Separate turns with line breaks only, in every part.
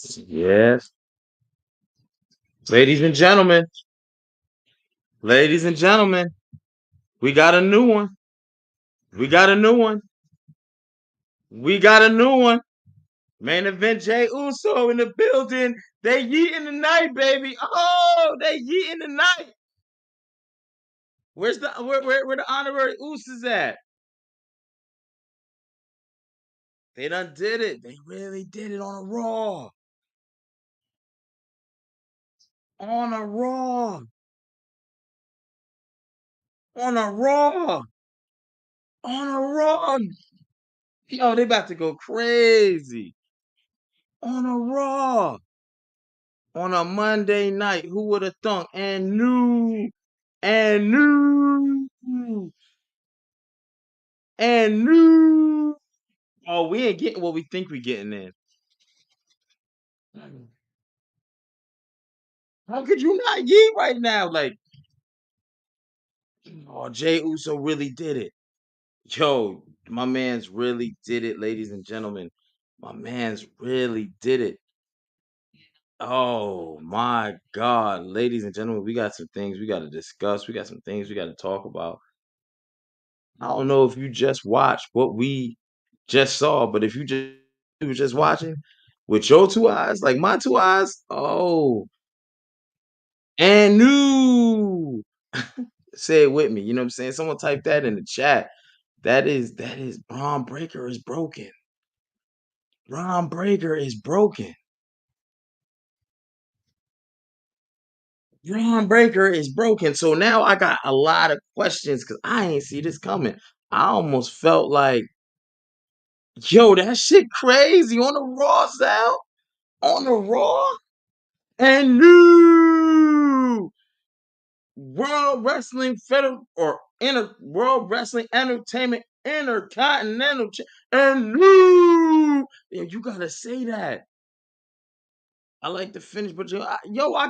Yes. Ladies and gentlemen, ladies and gentlemen, we got a new one. We got a new one. We got a new one. Main event Jay Uso in the building. They yeet in the night, baby. Oh, they yeet in the night. Where's the where the honorary Usos at? They done did it. They really did it on a Raw. On a Raw. On a Raw. On a Raw. Yo, they about to go crazy. On a Raw. On a Monday night. Who would have thunk? And new. And new. Oh, we ain't getting what we think we getting in. How could you not yeet right now? Like, oh, Jay Uso really did it. Yo, my man's really did it, ladies and gentlemen. My man's really did it. Oh my God, ladies and gentlemen, we got some things we got to discuss. We got some things we got to talk about. I don't know if you just watched what we just saw, but if you were just watching with your two eyes, like my two eyes, oh, and new. Say it with me. You know what I'm saying? Someone type that in the chat. That is Braun Breaker is broken. Braun Breaker is broken. Braun Breaker is broken. So now I got a lot of questions because I ain't see this coming. I almost felt like, yo, that shit crazy on the Raw, Sal. On the Raw. And new World Wrestling Federal or World Wrestling Entertainment Intercontinental and new. Yeah, you gotta say that. I like to finish, but I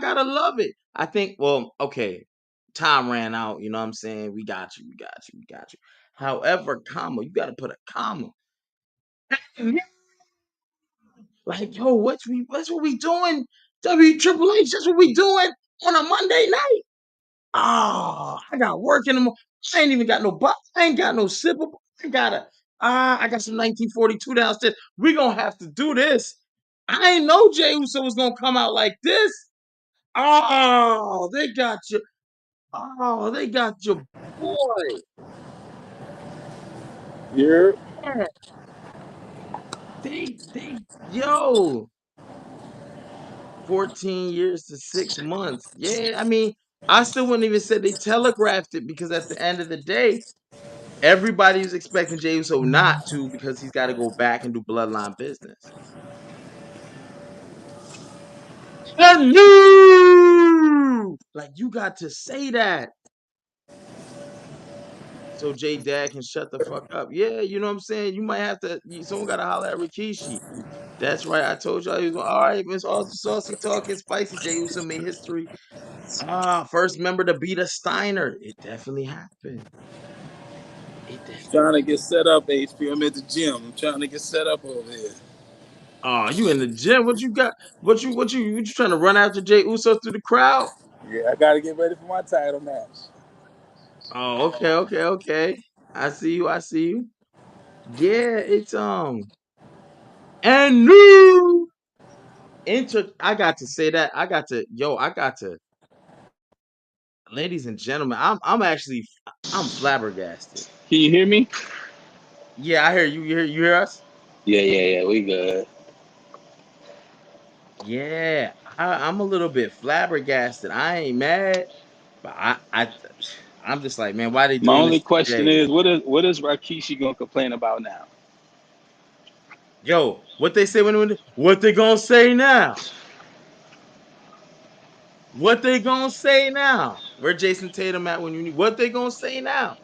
gotta love it. I think, well, okay, time ran out. You know what I'm saying? We got you, we got you, we got you. However, comma, you gotta put a comma. Like, yo, that's what we doing? W Triple H, that's what we doing on a Monday night. Oh, I got work in the morning. I ain't even got no butt. I ain't got no sipper. I got some 1942 downstairs. We gonna have to do this. I ain't know Jay Uso was gonna come out like this. Oh, they got you. Oh, they got your boy.
You're
Yeah, they yo, 14 years to 6 months. Yeah, I mean, I still wouldn't even say they telegraphed it because at the end of the day, everybody was expecting Jey Uso not to because he's got to go back and do bloodline business. And new, like you got to say that so Jay Dad can shut the fuck up. Yeah, you know what I'm saying. You might have to. Someone got to holler at Rikishi. That's right. I told y'all he was all right. Miss Saucy talking spicy. Jey Uso made history. First member to beat a Steiner. It definitely happened. It
trying to
definitely.
get set up, HP. I'm at the gym. I'm trying to get set up over here.
Oh, you in the gym? What you got? What you trying to run after Jay Uso through the crowd?
Yeah, I got to get ready for my title match.
Oh, okay, okay, okay. I see you. I see you. Yeah, it's and new I got to say that. I got to, ladies and gentlemen, I'm flabbergasted.
Can you hear me?
Yeah, I hear you. You hear us?
Yeah, yeah, yeah. We good.
Yeah, I'm a little bit flabbergasted. I ain't mad, but I'm just like, man, why they
My
doing
only
this to
question
Jay?
is, what is Rikishi gonna complain about now?
Yo, what they say what they gonna say now? What they gonna say now? Where Jason Tatum at when you need? What they gonna say now?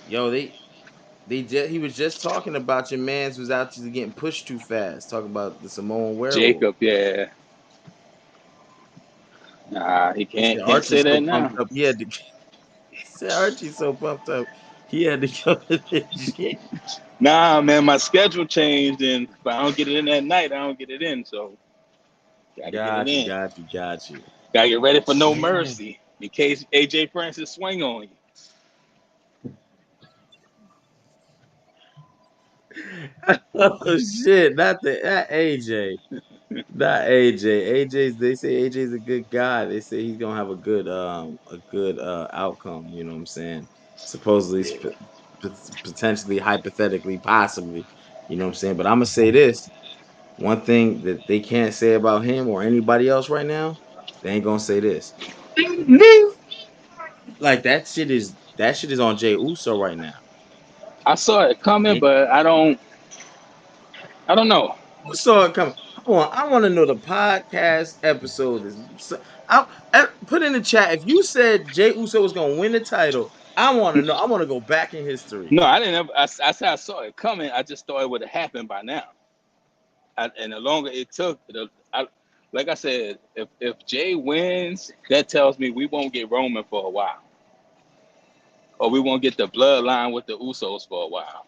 Yo, he was just talking about your man's who's out to getting pushed too fast. Talking about the Samoan werewolf.
Jacob, yeah. Nah, he
He said
can't say
Archie's so
that
pumped
now.
up. He had to. He said Archie's so pumped up. He had to go to the gym.
Nah, man, my schedule changed, and if I don't get it in that night, I don't get it in. So gotta get it
Got you,
in.
got you, got you.
Gotta get ready for no
Yeah.
mercy in case AJ Francis swing on you.
Oh shit! Not AJ. Not AJ. AJ's. They say AJ's a good guy. They say he's gonna have a good outcome. You know what I'm saying? Supposedly,
Yeah.
potentially, hypothetically, possibly. You know what I'm saying? But I'm gonna say this: one thing that they can't say about him or anybody else right now, they ain't gonna say this. Like that shit is on Jay Uso right now.
I saw it coming, but I don't know.
Who saw it coming? I want to know the podcast episode is. Put in the chat if you said Jay Uso was going to win the title. I want to know. I want to go back in history.
No, I didn't. I said I saw it coming. I just thought it would have happened by now. And the longer it took, like I said, if Jay wins, that tells me we won't get Roman for a while, or we won't get the bloodline with the Usos for a while.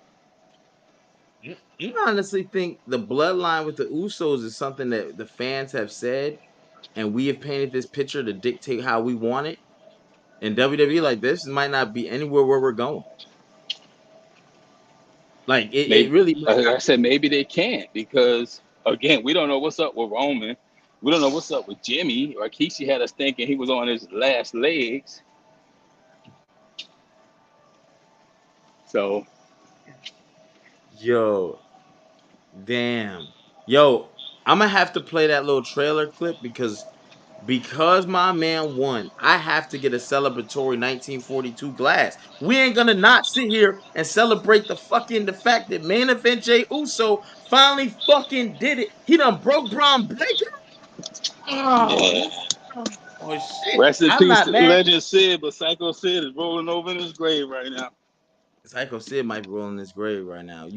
I honestly think the bloodline with the Usos is something that the fans have said, and we have painted this picture to dictate how we want it. And WWE, like this, might not be anywhere where we're going. Like it
Maybe,
really might
like
not
I said,
be.
maybe they can't because again, we don't know what's up with Roman. We don't know what's up with Jimmy. Or Rikishi had us thinking he was on his last legs. So
Yo, damn. Yo, I'm gonna have to play that little trailer clip because my man won. I have to get a celebratory 1942 glass. We ain't gonna not sit here and celebrate the fact that main event Jay Uso finally fucking did it. He done broke Braun Breaker. Oh,
yeah.
oh shit.
Rest in
I'm
peace
not
to
mad.
Legend Sid, but Psycho Sid is rolling over in his grave right now.
Psycho Sid might be rolling his grave right now.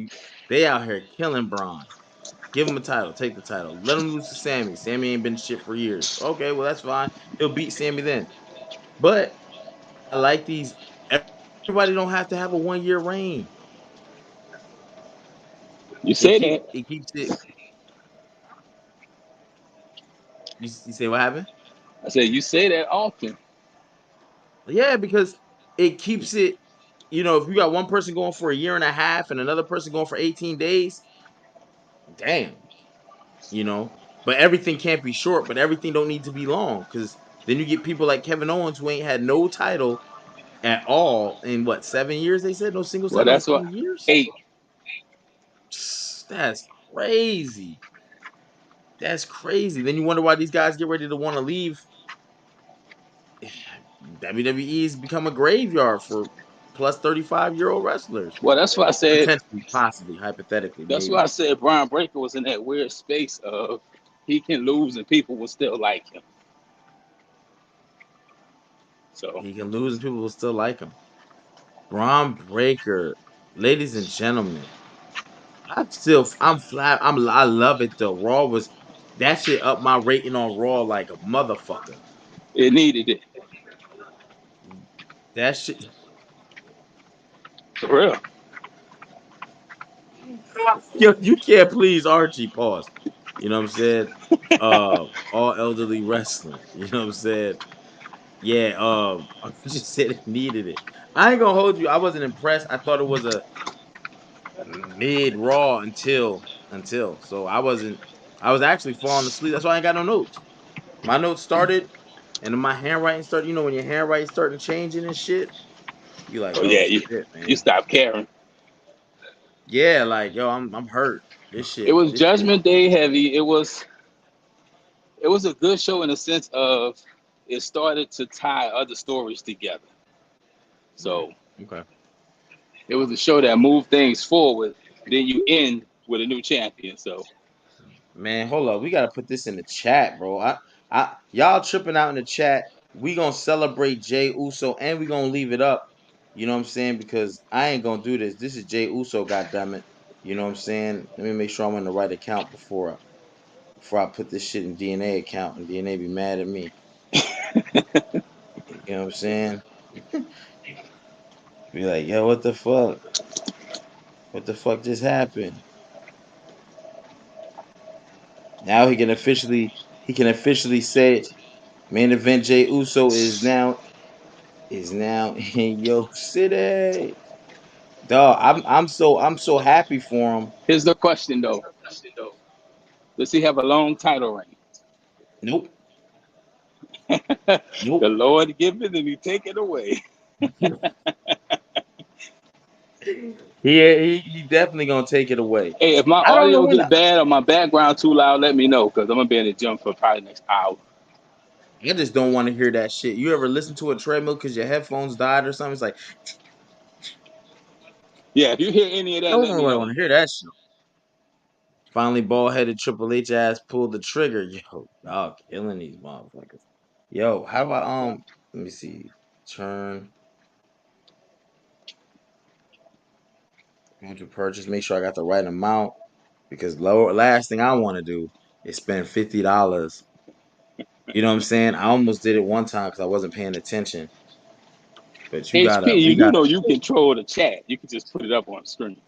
They out here killing Braun. Give him a title. Take the title. Let him lose to Sammy. Sammy ain't been shit for years. Okay, well that's fine. He'll beat Sammy then. But I like these. Everybody don't have to have a 1 year reign.
You say that.
It keeps it. You say what happened?
I said you say that often.
Yeah, because it keeps it. You know, if you got one person going for a year and a half and another person going for 18 days, damn. You know, but everything can't be short. But everything don't need to be long because then you get people like Kevin Owens who ain't had no title at all in what 7 years? They said no singles
Well,
title in
that's what
7 years.
8.
That's crazy. That's crazy. Then you wonder why these guys get ready to want to leave. WWE's become a graveyard for plus 35-year-old wrestlers.
Well, that's why I said.
Potentially, possibly, hypothetically,
That's why I
maybe.
said Brian Breaker was in that weird space of he can lose and people will still like him. So
He can lose and people will still like him. Braun Breaker, ladies and gentlemen. I'm flat. I love it though. Raw was that shit up my rating on Raw like a motherfucker.
it needed it
That shit.
for real.
Yo, you can't please Archie. Pause. You know what I'm saying? All elderly wrestling. You know what I'm saying? Yeah. I just said it needed it. I ain't gonna hold you. I wasn't impressed. I thought it was a mid Raw until. So I wasn't. I was actually falling asleep. That's why I ain't got no notes. My notes started, and then my handwriting started. You know when your handwriting starting changing and shit. You like,
Oh
oh
yeah,
shit,
you
man.
stopped caring.
Yeah, like yo, I'm hurt.
It was
This shit.
Judgment Day heavy. It was a good show in the sense of it started to tie other stories together.
Right.
So
Okay.
it was a show that moved things forward. Then you end with a new champion. So
Man, hold up. We gotta put this in the chat, bro. Y'all tripping out in the chat. We gonna celebrate Jay Uso and we gonna leave it up. You know what I'm saying? Because I ain't gonna do this. This is Jay Uso, goddammit. You know what I'm saying? Let me make sure I'm in the right account before I put this shit in DNA account and DNA be mad at me. You know what I'm saying? Be like, yo, what the fuck? What the fuck just happened? Now he can officially say main event Jay Uso is now in your city. Dog, I'm so happy for him.
Here's the question though: does he have a long title reign?
Nope.
The
Nope.
Lord give it and He take it away.
He definitely gonna take it away.
Hey, if my
I don't know
audio
when
get bad or my background too loud, let me know because I'm gonna be in the gym for probably the next hour.
I just don't want to hear that shit. You ever listen to a treadmill because your headphones died or something? It's like,
Yeah, if you hear any of
I
that,
don't
let me
want
know.
to hear that shit. Finally, bald headed Triple H ass pulled the trigger. Yo, dog, killing these motherfuckers. Yo, how about let me see. Turn to purchase. Make sure I got the right amount because last thing I want to do is spend $50. You know what I'm saying? I almost did it one time because I wasn't paying attention. But
HP,
we
you do
got
know you control the chat. You can just put it up on the screen.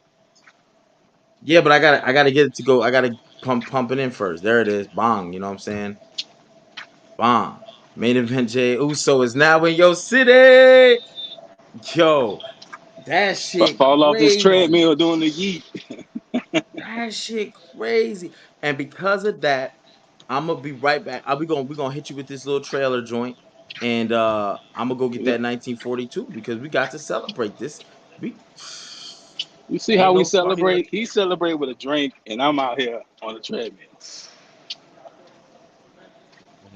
yeah, but I gotta get it to go. I gotta pump it in first. There it is. Bong. You know what I'm saying? Bong. Main event Jay Uso is now in your city. Yo, that shit
Fall off this
crazy.
treadmill doing the yeet.
That shit crazy. And because of that, I'm gonna be right back. We're gonna hit you with this little trailer joint. And I'm gonna go get that 1942 because we got to celebrate this. We
You see how
ain't
we
no party like
celebrate? He celebrate with a drink, and I'm out here on the treadmill.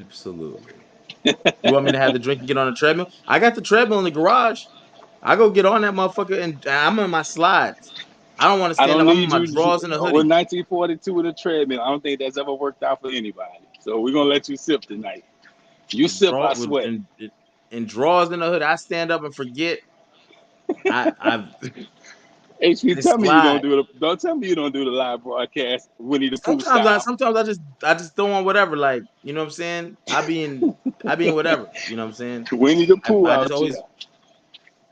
absolutely. You want me to have the drink and get on the treadmill? I got the treadmill in the garage. I go get on that motherfucker and I'm in my slides. I don't want to
I
stand
don't
up. I'm in
need
my
you
drawers and a
with
hoodie.
1942 with a treadmill. I don't think that's ever worked out for anybody. So we're gonna let you sip tonight. You
With
sip,
draw
I
with
sweat.
in drawers and a hoodie. I stand up and forget. I
HP,
I
tell me you don't
slide.
do the. Don't tell me you don't do the live broadcast Winnie the Pooh style.
Sometimes I just throw on whatever. Like, you know what I'm saying? I be in whatever. You know what I'm saying?
Winnie the Pooh
I just
out here.
always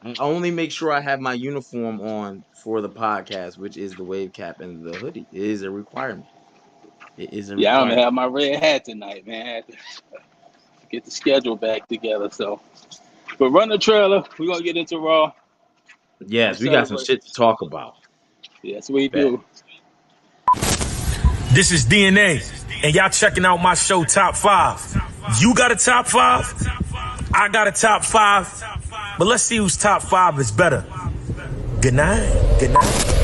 I only make sure I have my uniform on for the podcast, which is the wave cap and the hoodie. It is a requirement. It is a
Yeah, I don't
requirement.
have my red hat tonight, man. I had to get the schedule back together. So, but run the trailer. We're gonna get into Raw. I'm
Yes, we got some
celebrating.
shit to talk about.
Yes, we
Bet.
do.
This is DNA, and y'all checking out my show Top 5. You got a top 5? I got a top 5. But let's see whose top 5 is better. Good night. Good night.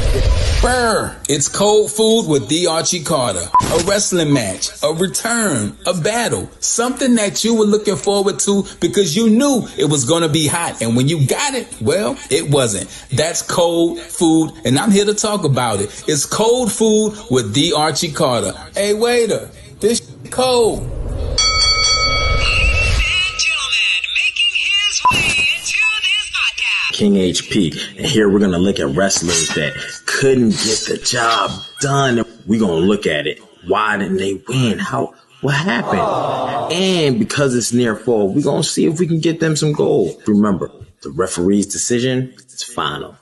Brr, it's cold food with the Archie Carter. A wrestling match, a return, a battle, something that you were looking forward to because you knew it was gonna be hot. And when you got it, well, it wasn't. That's cold food, and I'm here to talk about it. It's cold food with the Archie Carter. Hey, waiter, this cold.
King HP, and here we're gonna look at wrestlers that couldn't get the job done. We're gonna look at it. Why didn't they win? What happened? And because it's near fall, we're gonna see if we can get them some gold. Remember, the referee's decision is final.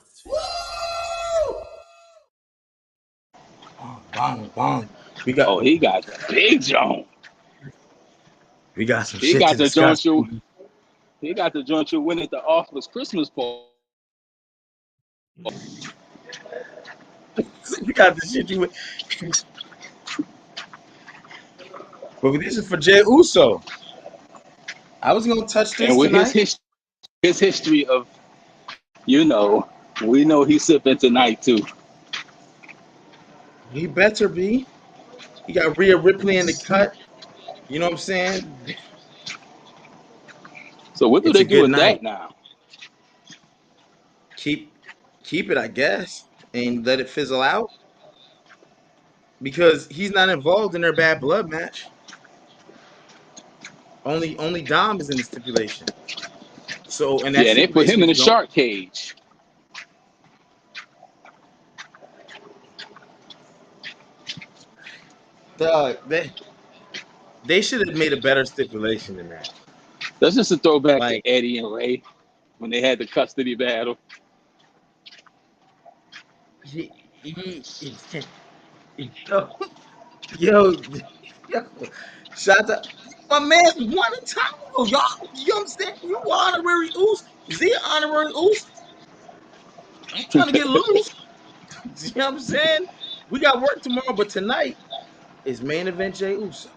Bong, bong, bong. We got
Oh, he got the big jump.
we got some
He
shit to
got the
discuss.
joint you. He got the joint you win at the office Christmas party.
We got the shit you. But this is for Jey Uso. I was gonna touch
And
this
with
tonight.
his history of, you know, we know he's sipping tonight too.
He better be. He got Rhea Ripley in the cut. You know what I'm saying?
So what do
It's
they
a
do
good
with
night.
that now?
Keep keep it, I guess, and let it fizzle out because he's not involved in their bad blood match. Only Dom is in the stipulation. So and that
Yeah, they put
stipulation
him in
is
the
don't.
shark cage.
Dog, they should have made a better stipulation than that.
That's just a throwback to
Like,
Eddie and Ray when they had the custody battle.
he yo, yo, yo, shout out. My man's won a title, y'all. You know what I'm saying? You honorary Oos. Is he an honorary Oos? I'm trying to get loose. You know what I'm saying? We got work tomorrow, but tonight is main event Jey Uso.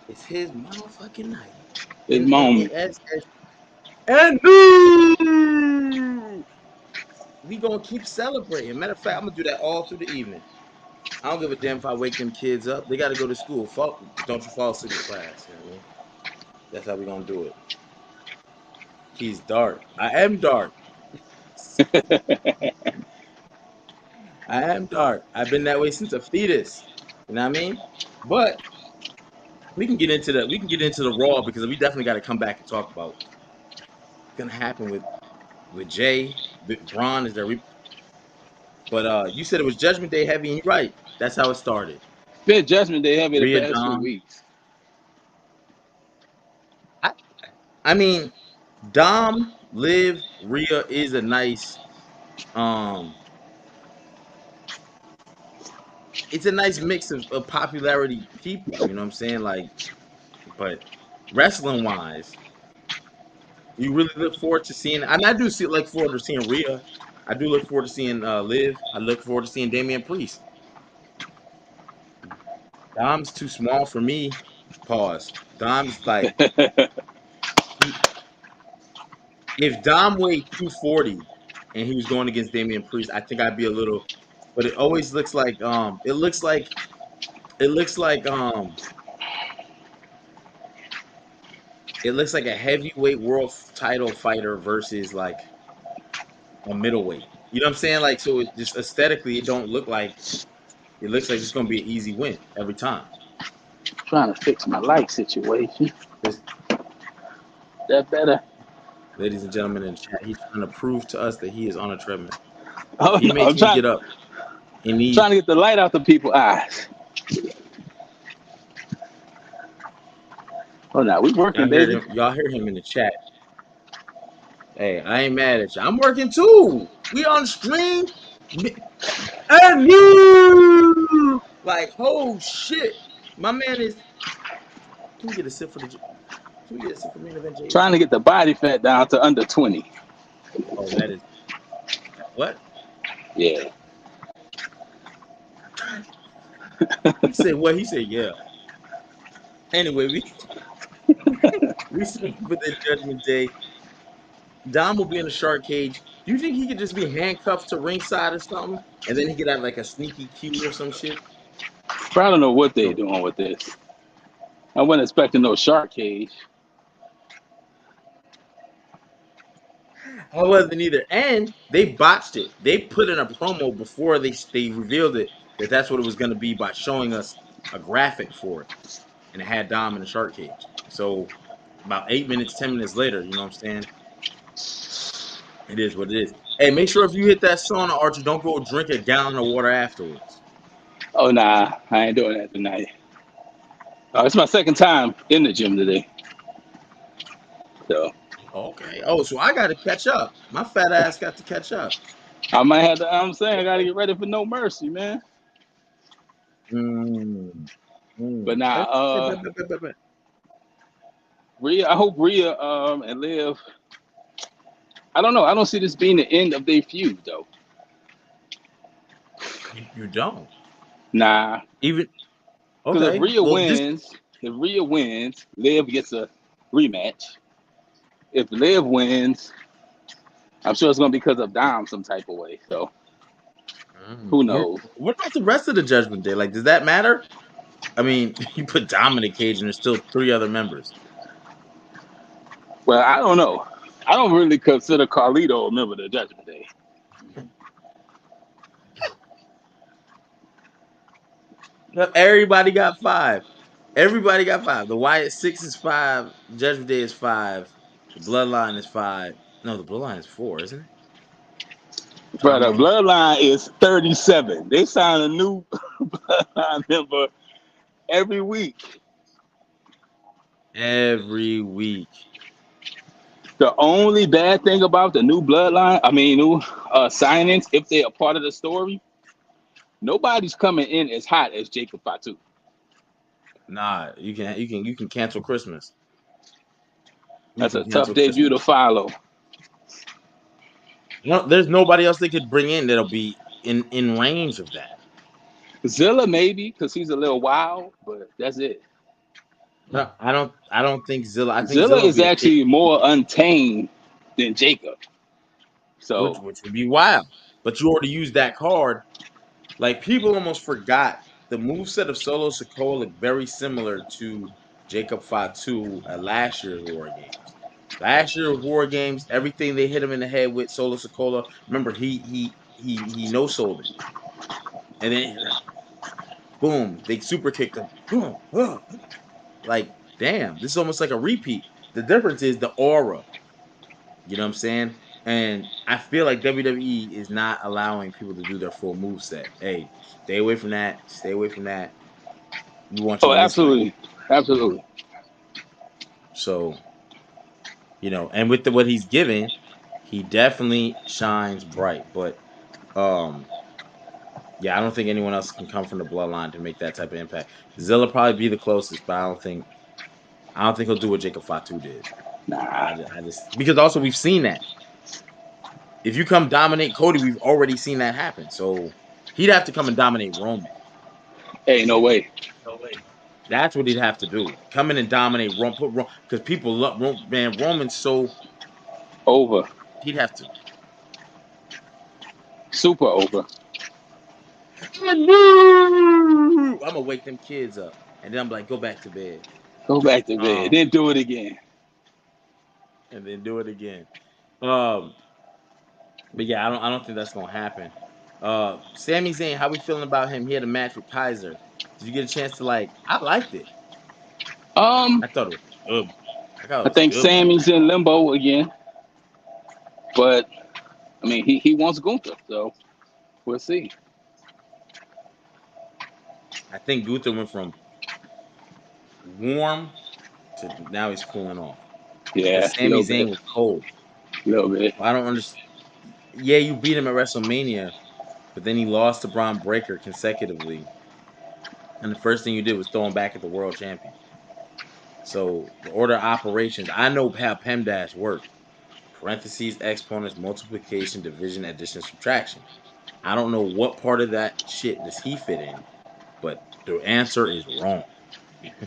It's his motherfucking night.
His
And
moment.
and we gonna keep celebrating. Matter of fact, I'm gonna do that all through the evening. I don't give a damn if I wake them kids up. They got to go to school. Don't you fall asleep in class. You know what I mean? That's how we gonna do it. He's dark. I am dark. I am dark. I've been that way since a fetus. You know what I mean? But we can get into the raw because we definitely got to come back and talk about what's gonna happen with Jay. Braun is there. But you said it was Judgment Day heavy, and you're right. That's how it started.
Been Judgment Day heavy the
Rhea
past few
Dom.
weeks.
I, I mean, Dom, Liv, Rhea is a nice it's a nice mix of popularity people, you know what I'm saying? Like, but wrestling wise, you really look forward to seeing, and I do look forward to seeing Rhea. I do look forward to seeing Liv. I look forward to seeing Damian Priest. Dom's too small for me. Pause. Dom's like he, if Dom weighed 240 and he was going against Damian Priest, I think I'd be a little. But it always looks like it looks like it looks like a heavyweight world title fighter versus like a middleweight. You know what I'm saying? Like, so it just aesthetically, it don't look like it looks like it's gonna be an easy win every time.
Trying to fix my light situation.
This,
That better?
ladies and gentlemen in the chat, he's trying to prove to us that he is on a treadmill.
Oh
He
no,
makes me get up and he.
trying to get the light out the people's eyes. Oh no, we working, baby.
Y'all hear him in the chat. Hey, I ain't mad at you. I'm working too. We on stream. And you like, oh shit. My man is. Can we get a sip for the? Can we get a sip for main event Jey
Trying to
Uso?
get the body fat down to under 20.
Oh, that is what?
Yeah.
He said what? He said yeah. Anyway, we said for the Judgment Day, Dom will be in a shark cage. Do you think he could just be handcuffed to ringside or something, and then he could have like a sneaky cue or some shit?
But I don't know what they're
So
doing with this. I wasn't expecting no shark cage.
I wasn't either, and they botched it. They put in a promo before they revealed it that that's what it was going to be by showing us a graphic for it, and it had Dom in the shark cage. So about 8 minutes, 10 minutes later, you know what I'm saying? It is what it is. Hey, make sure if you hit that sauna, Archie, don't go drink a gallon of water afterwards.
Oh nah, I ain't doing that tonight. It's my second time in the gym today. So
Okay. Oh, so I got to catch up. My fat ass got to catch up.
I might have to, I'm saying I gotta get ready for No Mercy, man. But now, Rhea, I hope Rhea and Liv. I don't know. I don't see this being the end of their feud though.
You don't.
Nah.
Even
Because
okay. Well, this
if Rhea wins, Liv gets a rematch. If Liv wins, I'm sure it's gonna be because of Dom some type of way. So who knows?
What about the rest of the Judgment Day? Like, does that matter? I mean, you put Dominic Cage and there's still 3 other members.
Well, I don't know. I don't really consider Carlito a member of the Judgment Day.
Everybody got 5. Everybody got 5. The Wyatt 6 is 5. Judgment Day is 5. The Bloodline is 5. No, the Bloodline is 4, isn't it?
But the Bloodline is 37. They sign a new Bloodline member every week.
Every week.
The only bad thing about the new bloodline, new signings, if they're a part of the story, nobody's coming in as hot as Jacob Fatu.
Nah, you can cancel Christmas. You
That's
can
a tough
cancel
debut
Christmas.
to follow.
No, there's nobody else they could bring in that'll be in range of that.
Zilla maybe because he's a little wild, but that's it.
No, I don't think Zilla. I think
Zilla
Zilla will
is
be a kick,
actually more untamed than Jacob.
which
So,
would be wild. But you already used that card. Like people almost forgot the moveset of Solo Sikoa looked very similar to Jacob Fatu at last year's War Games. Last year's War Games, everything they hit him in the head with Solo Sikoa. Remember, he no sold it, and then boom, they super kicked him. Boom, like damn, this is almost like a repeat. The difference is the aura. You know what I'm saying? And I feel like WWE is not allowing people to do their full move set. Hey, stay away from that. Stay away from that. We want you
oh,
in this lane.
absolutely, absolutely.
So, and with what he's given, he definitely shines bright. But yeah, I don't think anyone else can come from the bloodline to make that type of impact. Zilla probably be the closest, but I don't think he'll do what Jacob Fatu did.
Nah,
I just because also we've seen that. If you come dominate Cody, we've already seen that happen. So he'd have to come and dominate Roman.
hey, no way.
That's what he'd have to do. Come in and dominate Roman, because people love man. Roman's so
Over,
he'd have to.
super over.
I'm gonna wake them kids up, and then I'm like, go back to bed,
Go back to bed, then do it again.
and then do it again. Um, but yeah, I don't think that's gonna happen. Sami Zayn, how we feeling about him? He had a match with Kaiser. Did you get a chance to like? I liked it.
Um,
I thought it was good. I thought it
I
was
think
good match.
Sammy's in limbo again, but he wants Gunther, so we'll see.
I think Gunther went from warm to now he's cooling off
Yeah,
because
a
Sami
little
Zayn
bit,
was cold.
a little bit.
I don't understand. Yeah, you beat him at WrestleMania, but then he lost to Braun Breaker consecutively, and the first thing you did was throw him back at the world champion. So the order of operations, I know how PEMDAS work. Parentheses, exponents, multiplication, division, addition, subtraction. I don't know what part of that shit does he fit in, but the answer is wrong.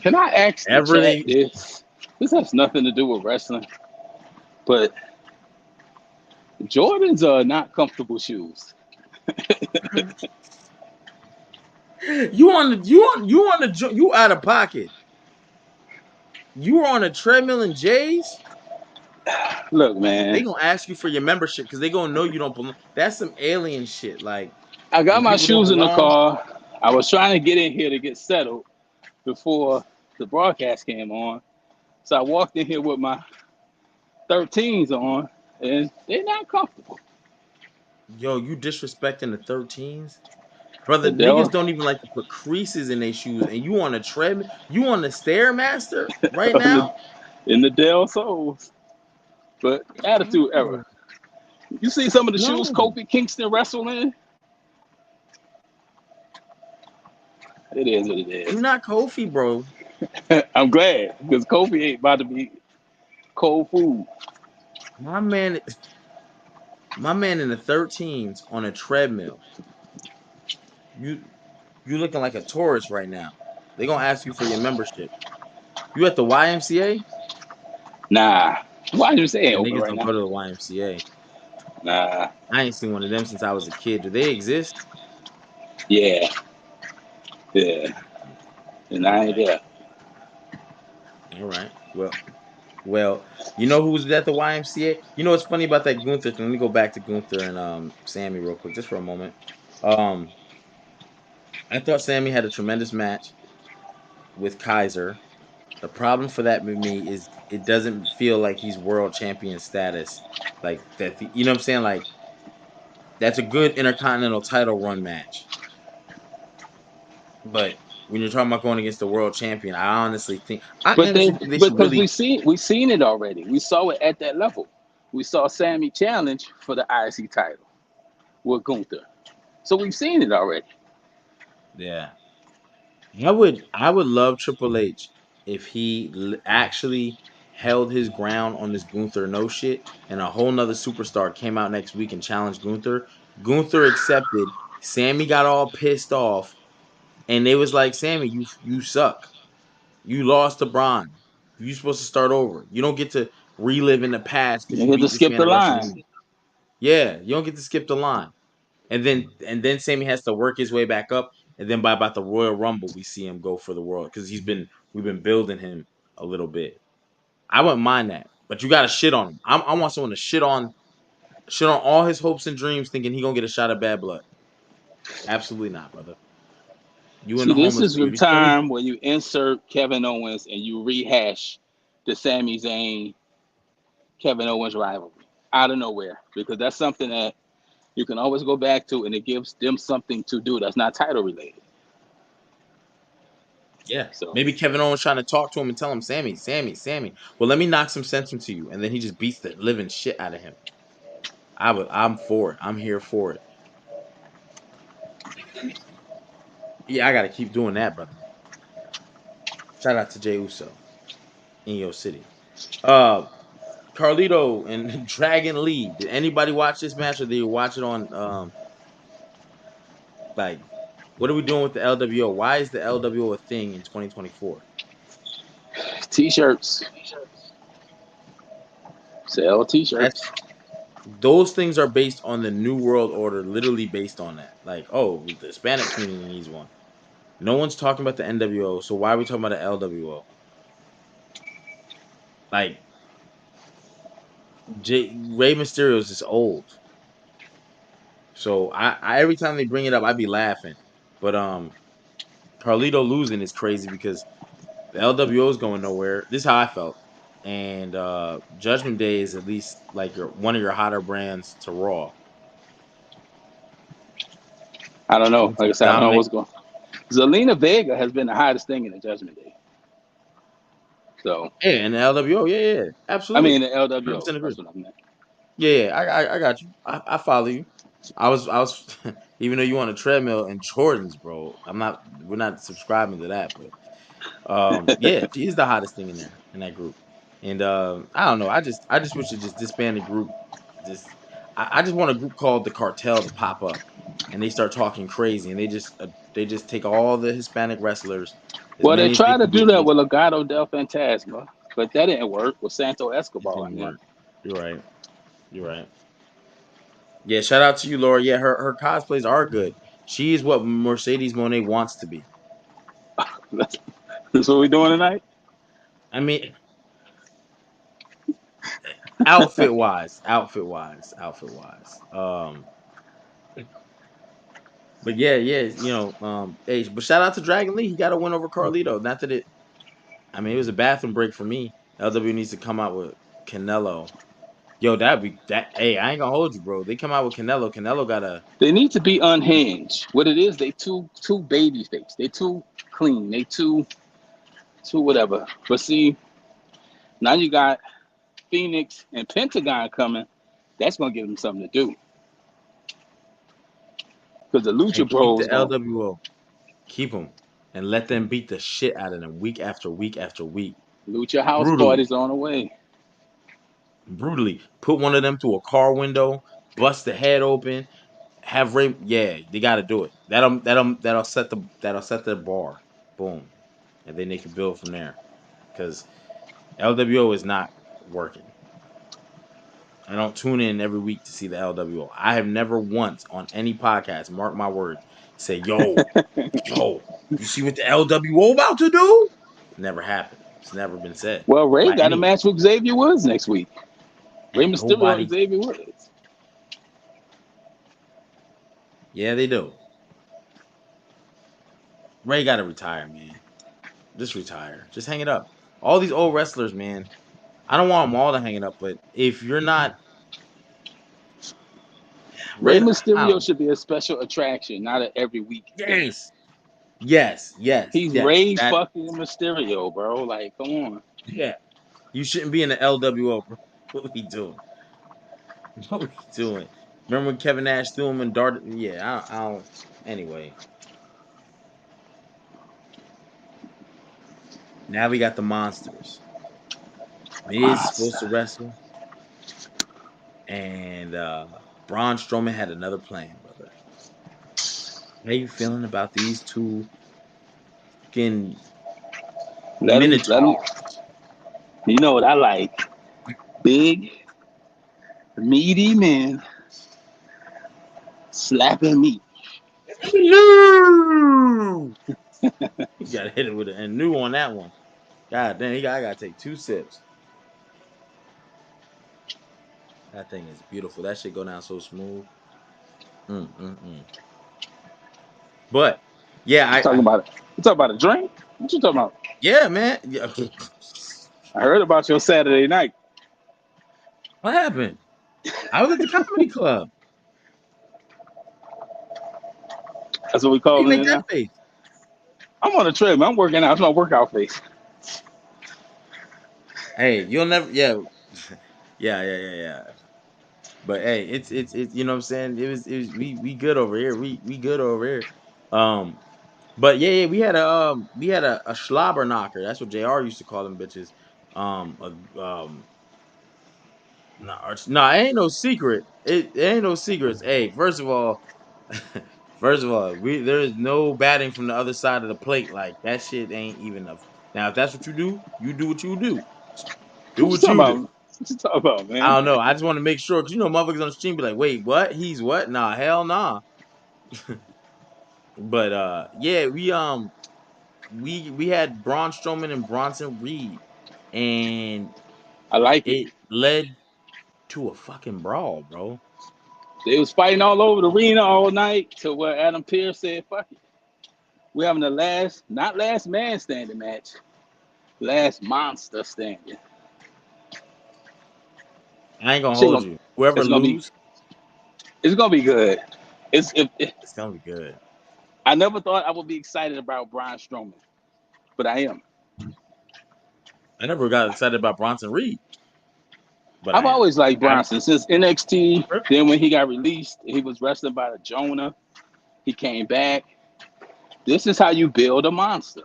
Can I ask the
Ever
chat
they
this? This has nothing to do with wrestling, but Jordans are not comfortable shoes.
you out of pocket. You were on a treadmill in J's.
Look,
They
man,
gonna ask you for your membership because they gonna know you don't belong. That's some alien shit. Like
I got
when
my
people don't
shoes in the
belong.
car. I was trying to get in here to get settled before the broadcast came on. So I walked in here with my 13s on, and they're not comfortable.
Yo, you disrespecting the 13s, brother.
They're
Niggas don't even like to put creases in their shoes, and you on a treadmill. You on the stairmaster right now.
in the Dell Souls. But Attitude Era.
No,
You see some of the shoes
no.
Kofi Kingston wrestled in? It is what it
You're
is.
not Kofi, bro.
I'm glad because Kofi ain't about to be cold food.
My man, my man in the 13s on a treadmill. You you looking like a tourist right now. They gonna ask you for your membership. You at the YMCA?
Nah. Why you say ain't
Yeah,
open
niggas
right
don't
now?
go to the YMCA.
Nah.
I ain't seen one of them since I was a kid. Do they exist?
Yeah. Yeah. And I ain't
Okay.
there.
All right. Well, you know who was at the YMCA? You know what's funny about that Gunther thing? Let me go back to Gunther and Sammy real quick, just for a moment. Um, I thought Sammy had a tremendous match with Kaiser. The problem for that with me is it doesn't feel like he's world champion status. Like that, you know what I'm saying? Like that's a good intercontinental title run match. But when you're talking about going against the world champion, I honestly think I
But
honestly think they should
because
really.
we seen it already. We saw it at that level. We saw Sammy challenge for the IC title with Gunther. So we've seen it already.
Yeah. I would love Triple H if he actually held his ground on this Gunther no shit, and a whole nother superstar came out next week and challenged Gunther. Gunther accepted. Sammy got all pissed off, and they was like, "Sammy, you suck. You lost to Braun. You supposed to start over. You don't get to relive in the past because
You
you
had to
beat this
skip
man
the
at
line.
WrestleMania. Yeah, you don't get to skip the line." And then Sammy has to work his way back up. And then by about the Royal Rumble, we see him go for the world because we've been building him a little bit. I wouldn't mind that, but you got to shit on him. I want someone to shit on all his hopes and dreams, thinking he gonna get a shot of bad blood. Absolutely not, brother. You and
See,
the
this
homeless
is the
dude. Let me.
time where you insert Kevin Owens and you rehash the Sami Zayn Kevin Owens rivalry out of nowhere because that's something that you can always go back to and it gives them something to do that's not title related.
Yeah,
So
maybe Kevin Owens trying to talk to him and tell him, Sammy, Sammy, Sammy. Well, let me knock some sense into you, and then he just beats the living shit out of him. I'm for it. I'm here for it. Yeah, I got to keep doing that, brother. Shout out to Jay Uso in your city. Uh, Carlito and Dragon Lee. Did anybody watch this match, or did you watch it on like what are we doing with the LWO? Why is the LWO a thing in 2024?
t-shirts, sell
That's
t-shirts.
those things are based on the New World Order, literally based on that. Like, oh, the Hispanic community needs one. No one's talking about the NWO, so why are we talking about the LWO? Like, Rey Mysterio is just old, so I every time they bring it up, I be laughing. But Carlito losing is crazy because the LWO is going nowhere. This is how I felt. And Judgment Day is at least like one of your hotter brands to Raw.
I don't know.
It's
Like I
like
said, I don't know
Dominic.
what's going. Zelina Vega has been the hottest thing in the Judgment Day. So
Yeah, and the LWO. Yeah, yeah,
I mean
absolutely.
the LWO.
100% agree.
That's what I meant.
Yeah, yeah, I got you. I follow you. I was even though you on a treadmill and Jordans, bro. We're not subscribing to that, but yeah, she's the hottest thing in there in that group. And I don't know. I just wish to just disband the group. Just I just want a group called the Cartel to pop up, and they start talking crazy, and they just take all the Hispanic wrestlers, as
Well, they
many as they
tried to
can
do
get.
that with Legado del Fantasma, but that didn't work with Santo
It
Escobar
didn't
in there.
work. You're right. You're right. Yeah, shout out to you, Laura. Yeah, her cosplays are good. She is what Mercedes Monet wants to be.
That's, that's what we're doing tonight.
I mean, outfit wise. But yeah, yeah, hey, but shout out to Dragon Lee. He got a win over Carlito. Not that it. I mean, it was a bathroom break for me. LW needs to come out with Canelo. Yo, that'd be that. Hey, I ain't gonna hold you, bro. They come out with Canelo. Canelo got a.
They need to be unhinged. What it is, they too baby face. They too clean. They too whatever. But see, now you got Phoenix and Pentagon coming. That's gonna give them something to do. Because the
And
Lucha
keep the
Bros going
LWO. Keep them and let them beat the shit out of them week after week after week.
Lucha House
Brutally.
Party's on the way.
Brutally. Put one of them through a car window, bust the head open, have Ray. Yeah, they got to do it. That'll set the bar. Boom, and then they can build from there. Because LWO is not working. I don't tune in every week to see the LWO. I have never once on any podcast, mark my words, say, yo, you see what the LWO about to do? Never happened. It's never been said
Well, Ray
by
got a
anyone.
match with Xavier Woods next week. Ray
And
Mysterio and
nobody,
Xavier Woods.
yeah, they do. Ray got to retire, man. Just retire. Just hang it up. All these old wrestlers, man. I don't want them all to hang it up, but if you're not
Ray
Ray, I
Mysterio
don't.
should be a special attraction, not an every week thing.
Yes, Yes,
He's
yes.
Ray
That
fucking Mysterio, bro. Like, come on.
yeah. You shouldn't be in the LWO, bro. What we doing? What we doing? Remember when Kevin Nash threw him and darted? Yeah, I don't. Anyway, now we got the monsters. Miz supposed to
Monster.
wrestle, and Braun Strowman had another plan, brother. How you feeling about these two fucking
Let him.
minotaurs?
You know what I like? Big, meaty men slapping meat.
No! You gotta hit it with a new on that one. God damn, I gotta take 2 sips. That thing is beautiful. That shit go down so smooth. Mm. But yeah,
You talking about it? You talking about a drink? What you talking about?
yeah, man. Yeah.
I heard about your Saturday night.
What happened? I was at the comedy club.
That's what we
How you
calling
make
it
that
now.
face?
I'm on a treadmill. I'm working out. It's my workout face.
Hey, you'll never. Yeah, yeah. But hey, it's you know what I'm saying. It was we good over here. We good over here. Um, but yeah, we had a schlobber knocker. That's what Jr. used to call them bitches. No, it ain't no secret. It ain't no secrets. Hey, first of all, there is no batting from the other side of the plate. Like that shit ain't even enough. Now, if that's what you do what you do. Do
What you
what
talking
you do.
about? What you talking about,
I
man?
don't know. I just want to make sure because motherfuckers on the stream be like, wait, what? He's what? Nah, hell nah. But yeah, we had Braun Strowman and Bronson Reed, and
I like it.
it led to a fucking brawl, bro.
They was fighting all over the arena all night to where Adam Pearce said, "Fuck it, we're having the not last man standing match, last monster standing."
I ain't gonna
Shit,
hold you. Whoever
it's gonna be,
lose,
it's gonna be good. If
it's gonna be good.
I never thought I would be excited about Braun Strowman, but I am.
I never got excited about Bronson Reed, but
I've
I am.
always liked
I
Bronson since NXT. Then when he got released, he was wrestling by the Jonah. He came back. This is how you build a monster.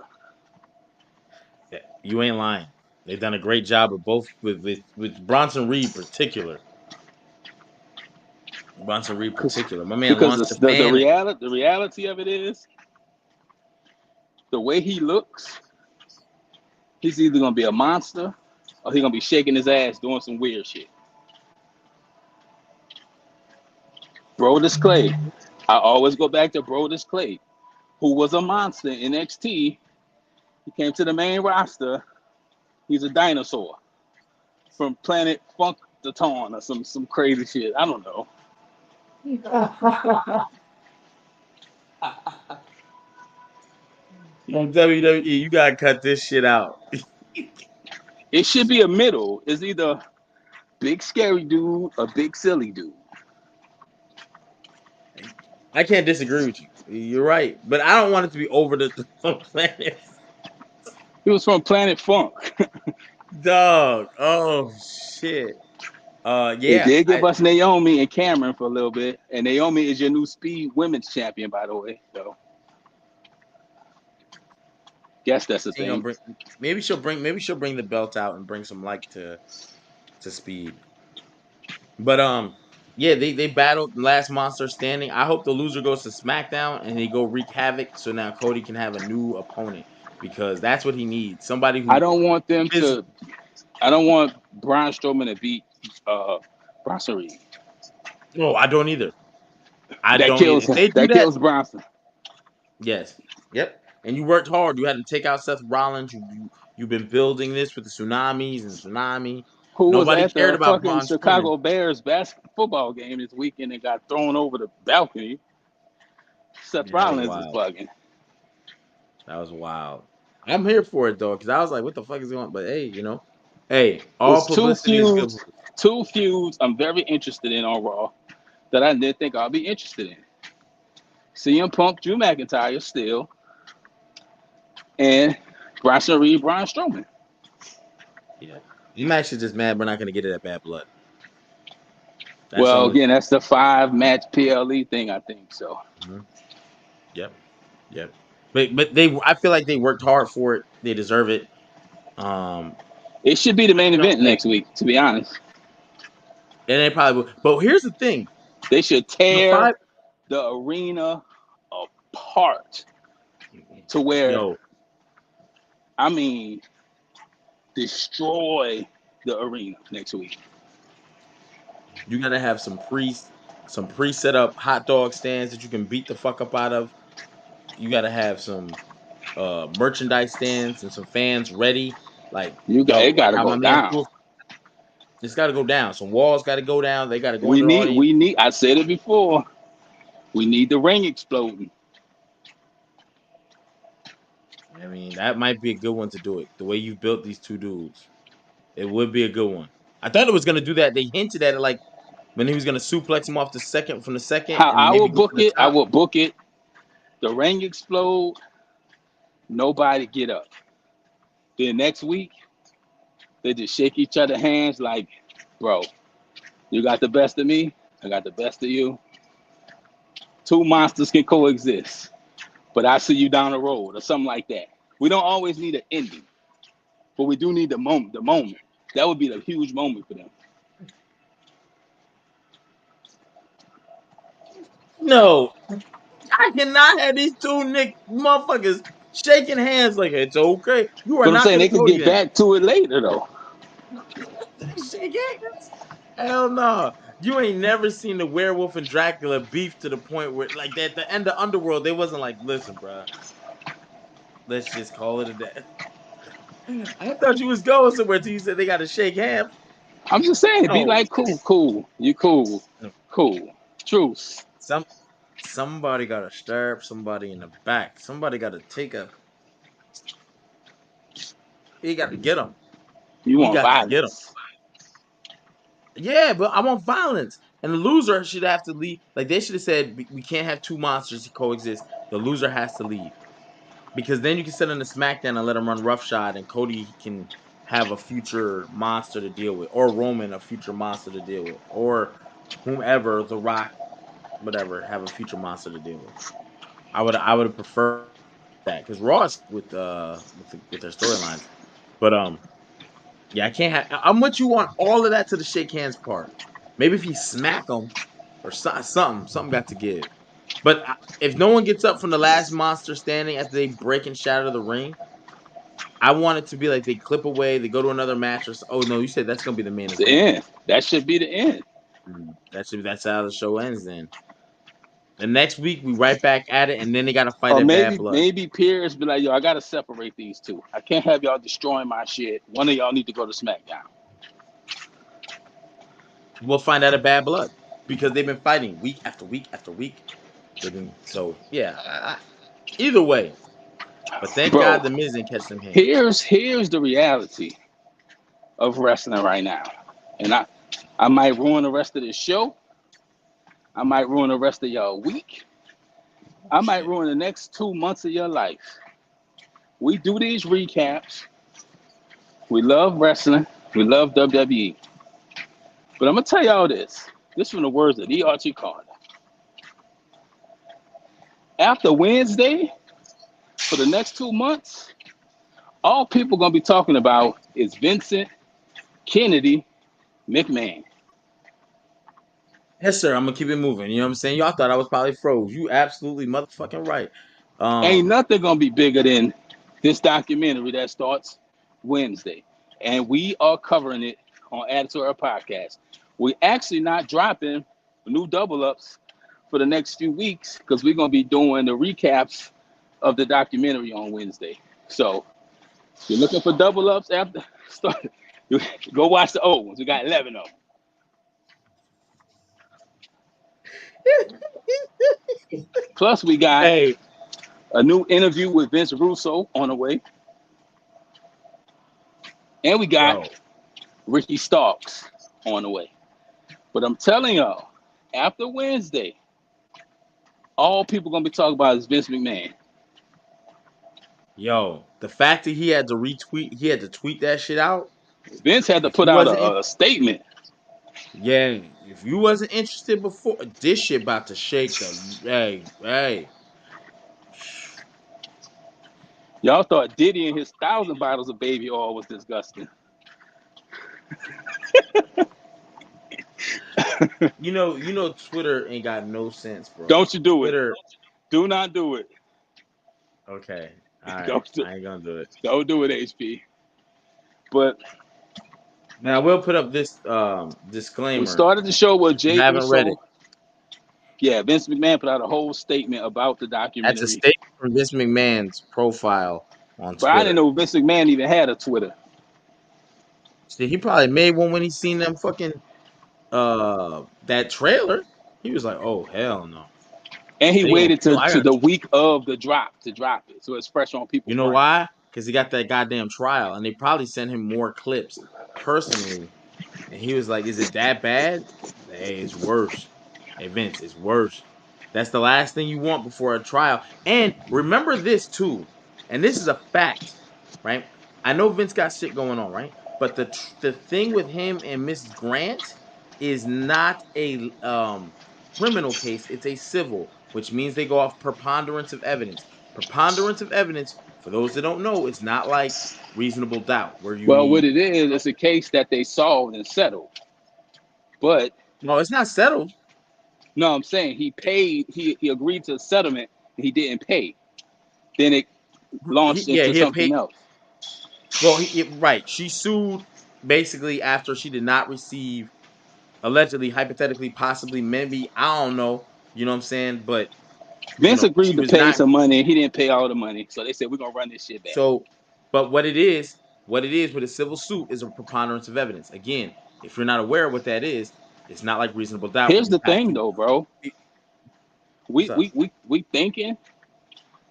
yeah, you ain't lying. They've done a great job of both with Bronson Reed particular. Bronson Reed particular. My man
Because
launched Japan.
the reality of it is the way he looks, he's either gonna be a monster or he's gonna be shaking his ass doing some weird shit. Brodus Clay. I always go back to Brodus Clay, who was a monster in NXT. He came to the main roster. He's a dinosaur from planet Funk the Ton or some crazy shit. I don't know.
On WWE, you gotta cut this shit out.
It should be a middle. It's either big scary dude or big silly dude.
I can't disagree with you. You're right, but I don't want it to be over the planet.
He was from Planet Funk.
Dog. Oh shit.
They
Yeah.
did give us Naomi and Cameron for a little bit, and Naomi is your new Speed Women's Champion, by the way. So, guess that's the
She ain't gonna
thing.
bring. Maybe she'll bring the belt out and bring some light to Speed. But yeah, they battled last monster standing. I hope the loser goes to SmackDown and they go wreak havoc. So now Cody can have a new opponent because that's what he needs. Somebody
I
who
don't want them
is.
to. I don't want Braun Strowman to beat Bronson Reed.
No, I don't either. I don't either. If they do
That
that,
kills Bronson.
yes, yep. And you worked hard. You had to take out Seth Rollins. You've been building this with the tsunamis and tsunami.
Who was
Nobody
at
cared
the
about
fucking
Braun Strowman.
Chicago Bears football game this weekend and got thrown over the balcony. Seth
Yeah, that was
Rollins is
wild.
bugging.
That was wild. I'm here for it though, because I was like, "What the fuck is going?" on? But hey, hey, all
It's
publicity is good.
two feuds I'm very interested in on Raw that I didn't think I'll be interested in. CM Punk, Drew McIntyre still, and Bronson Reed, Braun Strowman.
Yeah. I'm actually just mad we're not going to get it at Bad Blood. That's the
Well,
only.
again, that's the 5-match PLE thing, I think. So
Mhm. Yep. Yep. But I feel like they worked hard for it. They deserve it. Um,
it should be the main
you know,
event
like,
next week. To be honest,
and they probably will. But here's the thing:
they should
the
tear
five,
the arena apart to where,
yo,
I mean, destroy the arena next week.
you gotta have some pre set up hot dog stands that you can beat the fuck up out of. You gotta have some merchandise stands and some fans ready. Like,
It
yo,
got
like
to
how my
go
man
down.
Wolf, it's gotta go down. Some walls gotta go down. They gotta go in the audience.
We need. I said it before. We need the ring exploding.
I mean, that might be a good one to do it. The way you built these two dudes, it would be a good one. I thought it was gonna do that. They hinted at it like when he was gonna suplex him off the second from the second
How
and
I
maybe
will
go
book
for the
it. I
top.
will book it. The ring explode. Nobody get up. Then next week they just shake each other hands like, bro, you got the best of me. I got the best of you. Two monsters can coexist, but I see you down the road or something like that. We don't always need an ending, but we do need the moment. The moment that would be the huge moment for them.
No, I cannot have these two motherfuckers shaking hands like it's okay. You are
But I'm
not
saying
gonna
they could
Cody
get
then.
back to it later though.
Shake hands? Hell no. You ain't never seen the werewolf and Dracula beef to the point where like that the end of Underworld, they wasn't like, listen, bro, let's just call it a day. I thought you was going somewhere till you said they gotta shake hands.
I'm just saying, be
No.
like, cool, you cool, cool, truce.
Some somebody gotta stab somebody in the back. Somebody gotta take a he gotta get him.
You
He
want
got to get him.
violence?
Yeah, but I want violence. And the loser should have to leave. Like they should have said, we can't have two monsters coexist. The loser has to leave because then you can sit on the SmackDown and let him run roughshod, and Cody can have a future monster to deal with, or Roman a future monster to deal with, or whomever, The Rock, whatever, have a future monster to deal with. I would have preferred that because Ross with their storylines, but yeah, I can't have. I'm with you on all of that to the shake hands part. Maybe if he smack them or something got to give. But if no one gets up from the last monster standing after they break and shatter the ring, I want it to be like they clip away, they go to another match, or oh no, you said that's gonna be the main
It's the
event.
end. That should be the end.
That's how the show ends. Then the next week we right back at it, and then they got to fight
Or
at Bad
maybe
Blood.
maybe Pierce be like, yo, I gotta separate these two. I can't have y'all destroying my shit. One of y'all need to go to SmackDown.
We'll find out at Bad Blood because they've been fighting week after week after week. They've been so yeah. Either way, but thank
Bro,
God the Miz didn't catch them hands.
here's the reality of wrestling right now. And I might ruin the rest of this show. I might ruin the rest of y'all week. I might
Shit.
ruin the next 2 months of your life. We do these recaps. We love wrestling. We love WWE. But I'm gonna tell y'all this. This from the words of E.R.T. Carter. After Wednesday, for the next 2 months, all people gonna be talking about is Vincent Kennedy McMahon.
Yes, sir. I'm gonna keep it moving. You know what I'm saying? Y'all thought I was probably froze. You absolutely motherfucking right.
Ain't
Um,
nothing gonna be bigger than this documentary that starts Wednesday. And we are covering it on Attitude Podcast. We actually not dropping new double ups for the next few weeks because we're gonna be doing the recaps of the documentary on Wednesday. So if you're looking for double ups after start, go watch the old ones. We got 11 of them. Plus we got
hey,
a new interview with Vince Russo on the way. And we got
yo,
Ricky Starks on the way. But I'm telling y'all, after Wednesday, all people gonna be talking about is Vince McMahon.
Yo, the fact that he had to tweet that shit out.
Vince had to
If
put
you
out
wasn't,
a statement.
yeah, if you wasn't interested before, this shit about to shake the. Hey.
Y'all thought Diddy and his 1,000 bottles of baby oil was disgusting.
Twitter ain't got no sense, bro.
Don't you do it.
Twitter.
Do not do it.
Okay, all right,
Don't do,
I ain't gonna do it.
don't do it, HP. But
Now we'll put up this
we
disclaimer.
started the show with
You
Jay
haven't read it.
Uso. Yeah, Vince McMahon put out a whole statement about the
That's a
documentary.
statement from Vince McMahon's profile on
But I didn't
Twitter.
know Vince McMahon even had a Twitter.
See, he probably made one when he seen them fucking that trailer. He was like, "Oh hell no,
And he
they gonna
waited
kill."
to the week of the drop to drop it. So it's fresh on
You
people's
know
brain.
why? Because he got that goddamn trial, and they probably sent him more clips personally. And he was like, "Is it that bad?" Hey, it's worse. Hey, Vince, it's worse. That's the last thing you want before a trial. And remember this too, and this is a fact, right? I know Vince got shit going on, right? But the thing with him and Miss Grant is not a criminal case; it's a civil, which means they go off preponderance of evidence. Preponderance of evidence, for those that don't know, it's not like reasonable doubt where you
Well, what
need.
it is, it's a case that they solved and settled. But
No, it's not settled.
no, I'm saying he paid, he agreed to a settlement and he didn't pay. Then it launched
Yeah,
into
he had paid.
something else.
Well, right. She sued basically after she did not receive, allegedly, hypothetically, possibly, maybe, I don't know. You know what I'm saying? But
Vince
she
agreed to
was
pay
not.
some money and he didn't pay all the money. So they said, we're going to run this shit back.
So, but what it is with a civil suit is a preponderance of evidence. Again, if you're not aware of what that is, it's not like reasonable doubt where
Here's
you
the
have
thing
to.
though, bro.
What's
We,
up?
we, we, we thinking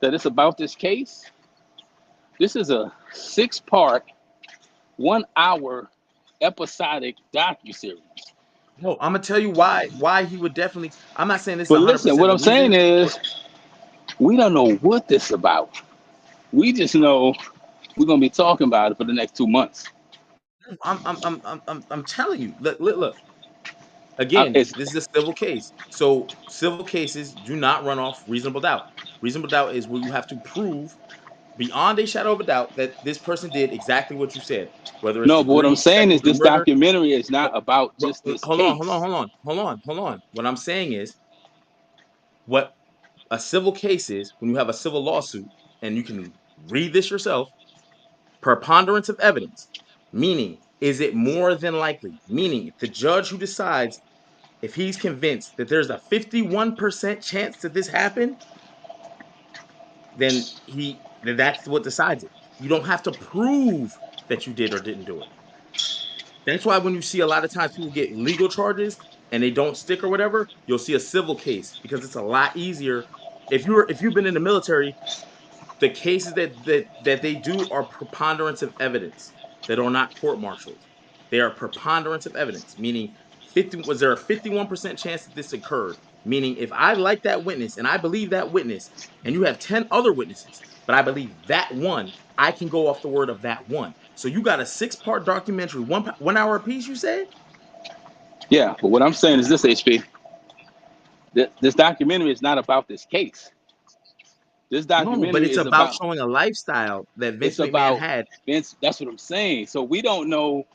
that it's about this case. This is a 6-part, 1 hour episodic docuseries.
No, I'm gonna tell you why he would definitely. I'm not saying this is
But
100
listen,
percent
what
the
I'm saying
reason.
is we don't know what this is about. We just know we're gonna be talking about it for the next 2 months.
I'm telling you. Look. Again,
It's
this is a civil case. So civil cases do not run off reasonable doubt. Reasonable doubt is where you have to prove beyond a shadow of a doubt that this person did exactly what you said, whether it's
no, but what I'm
degree,
saying
second
is
degree
this
murder.
documentary is
But,
not about
but
just this
hold on,
case.
hold on. What I'm saying is what a civil case is when you have a civil lawsuit, and you can read this yourself, preponderance of evidence, meaning is it more than likely? Meaning the judge who decides if he's convinced that there's a 51% chance that this happened, then that's what decides it. You don't have to prove that you did or didn't do it. That's why when you see a lot of times people get legal charges and they don't stick or whatever, you'll see a civil case because it's a lot easier. If you've been in the military, the cases that they do are preponderance of evidence that are not court-martialed. They are preponderance of evidence, meaning 50 was there a 51% chance that this occurred? Meaning if I like that witness and I believe that witness, and you have 10 other witnesses, but I believe that one, I can go off the word of that one. So you got a 6-part documentary, 1 hour apiece, you said?
Yeah, but what I'm saying is this, HP. This documentary is not about this case. This
No, but
documentary
it's
is
about
about
showing a lifestyle that
it's
Vince McMahon
about
had.
Vince. That's what I'm saying. So we don't know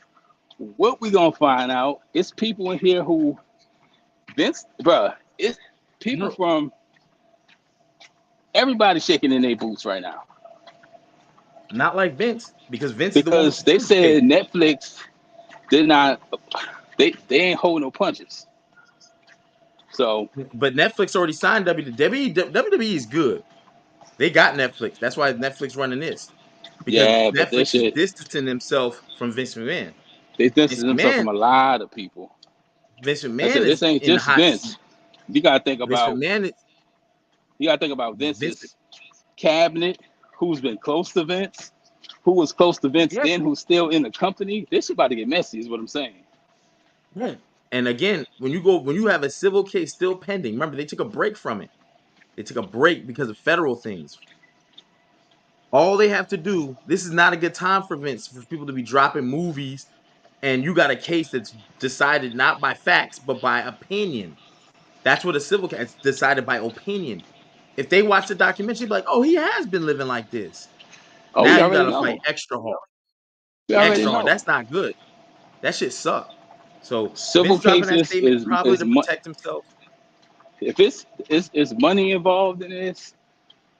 what we gonna find out. It's people in here who Vince, bruh, it's people
No,
from everybody shaking in their boots right now
not like Vince, because Vince is the one with
because
the
they
truth. Hey,
said Netflix did not. They ain't hold no punches. So
but Netflix already signed WWE. WWE is good. They got Netflix. That's why Netflix running this, because
yeah, but this
Netflix is
shit
distancing themselves from Vince McMahon.
they distance
Vince
themselves
McMahon,
from a lot of people.
Vince
I
McMahon
said this
is
ain't
in the
just
hot seat.
Vince. You gotta think
Vince
about
McMahon is
you gotta think about
Vince.
Vince's cabinet, who's been close to Vince, who was close to Vince
Yeah,
then, who's still in the company. This is about to get messy, is what I'm saying.
yeah. And again, when you have a civil case still pending, remember they took a break from it. They took a break because of federal things. All they have to do, this is not a good time for Vince, for people to be dropping movies, and you got a case that's decided not by facts, but by opinion. That's what a civil case is decided by opinion. If they watch the documentary, be like, oh, he has been living like this.
Oh,
Now
we
you got
already
to fight
know.
extra hard.
We already
Extra hard.
know.
That's not good. That shit sucked. So
Civil
Vince dropping that
cases
statement probably to protect himself.
if it's money involved in this,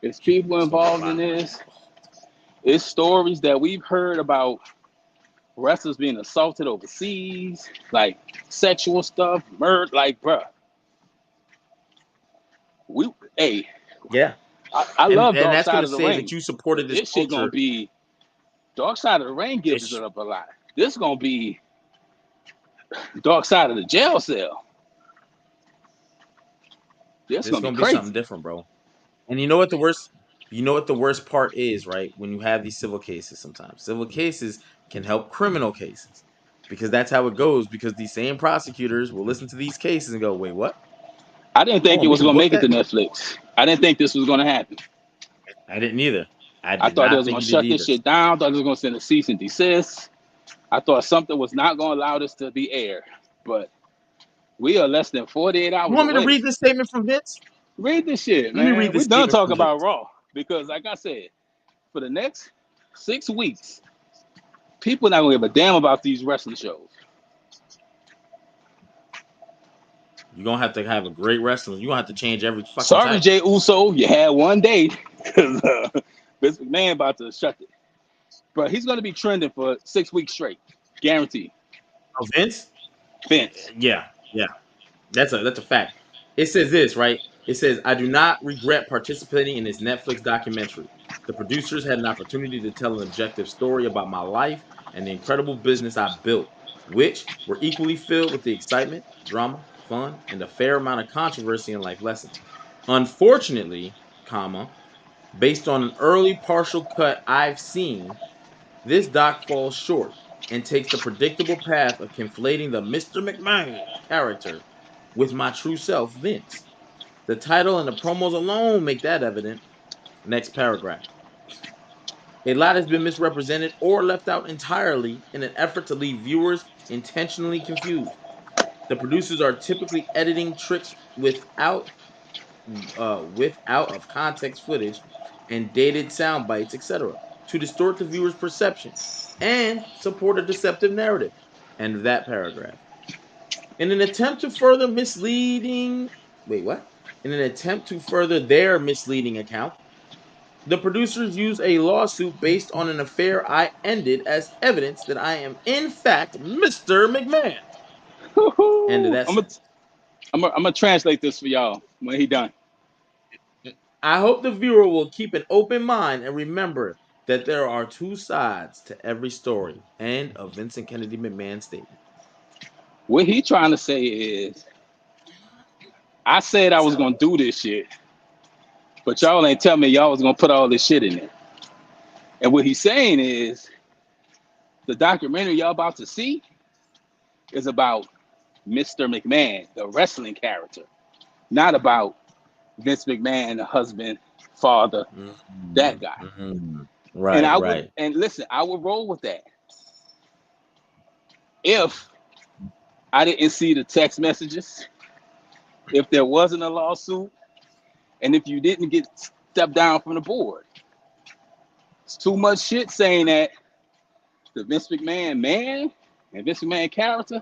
it's people
So much
involved in
money
this,
involved.
it's stories that we've heard about wrestlers being assaulted overseas, like sexual stuff, murder, like bruh. Hey,
Yeah,
I love
and
Dark
that's
Side
gonna
of the
say that
Ring,
you supported
but
this
this shit gonna
culture.
be Dark Side of the Ring gives it up a lot. This gonna be Dark Side of the jail cell. This
It's
gonna be
gonna be something
crazy.
different, bro. And you know what the worst part is, right? When you have these civil cases, sometimes civil cases can help criminal cases because that's how it goes. Because these same prosecutors will listen to these cases and go, "Wait, what?
I didn't
Hold
think it
on, we
was
can
gonna
book
make it
that."
to Netflix. I didn't think this was gonna happen.
I didn't either. I
I
did
thought they
not
was
think
gonna
he did
shut this
either.
shit down. I thought they was gonna send a cease and desist. I thought something was not gonna allow this to be aired. But we are less than 48
You
hours
want me to
away.
read this statement from Vince?
Read this shit,
Let me
man.
read
We
this
done
statement
talking
from
about
Vince.
Raw because, like I said, for the next 6 weeks, people not gonna give a damn about these wrestling shows.
You're gonna have a great wrestler. You're gonna have to change every fucking
Sorry,
title.
Jay Uso, you had one day because Vince McMahon about to shut it. But he's gonna be trending for 6 weeks straight, guaranteed.
Oh, Vince?
Vince.
Yeah. That's a fact. It says this, right? It says, I do not regret participating in this Netflix documentary. The producers had an opportunity to tell an objective story about my life and the incredible business I built, which were equally filled with the excitement, drama, fun, and a fair amount of controversy and life lessons. Unfortunately, comma, based on an early partial cut I've seen, this doc falls short and takes the predictable path of conflating the Mr. McMahon character with my true self, Vince. The title and the promos alone make that evident. Next paragraph. A lot has been misrepresented or left out entirely in an effort to leave viewers intentionally confused. The producers are typically editing tricks without of context footage and dated sound bites, etc., to distort the viewer's perception and support a deceptive narrative. End of that paragraph. In an attempt to further misleading, wait, what? In an attempt to further their misleading account, the producers use a lawsuit based on an affair I ended as evidence that I am in fact Mr. McMahon. End of
I'm
that
gonna
sentence.
I'm gonna translate this for y'all when he done.
I hope the viewer will keep an open mind and remember that there are two sides to every story. End of Vincent Kennedy McMahon's statement.
What he trying to say is, I said I was gonna do this shit, but y'all ain't tell me y'all was gonna put all this shit in there. And what he's saying is, the documentary y'all about to see is about Mr. McMahon, the wrestling character, not about Vince McMahon, the husband, father, that
Mhm,
guy.
mhm.
And
Right,
I would,
right.
and listen, I would roll with that if I didn't see the text messages, if there wasn't a lawsuit, and if you didn't get stepped down from the board. It's too much shit saying that the Vince McMahon man and Vince McMahon character,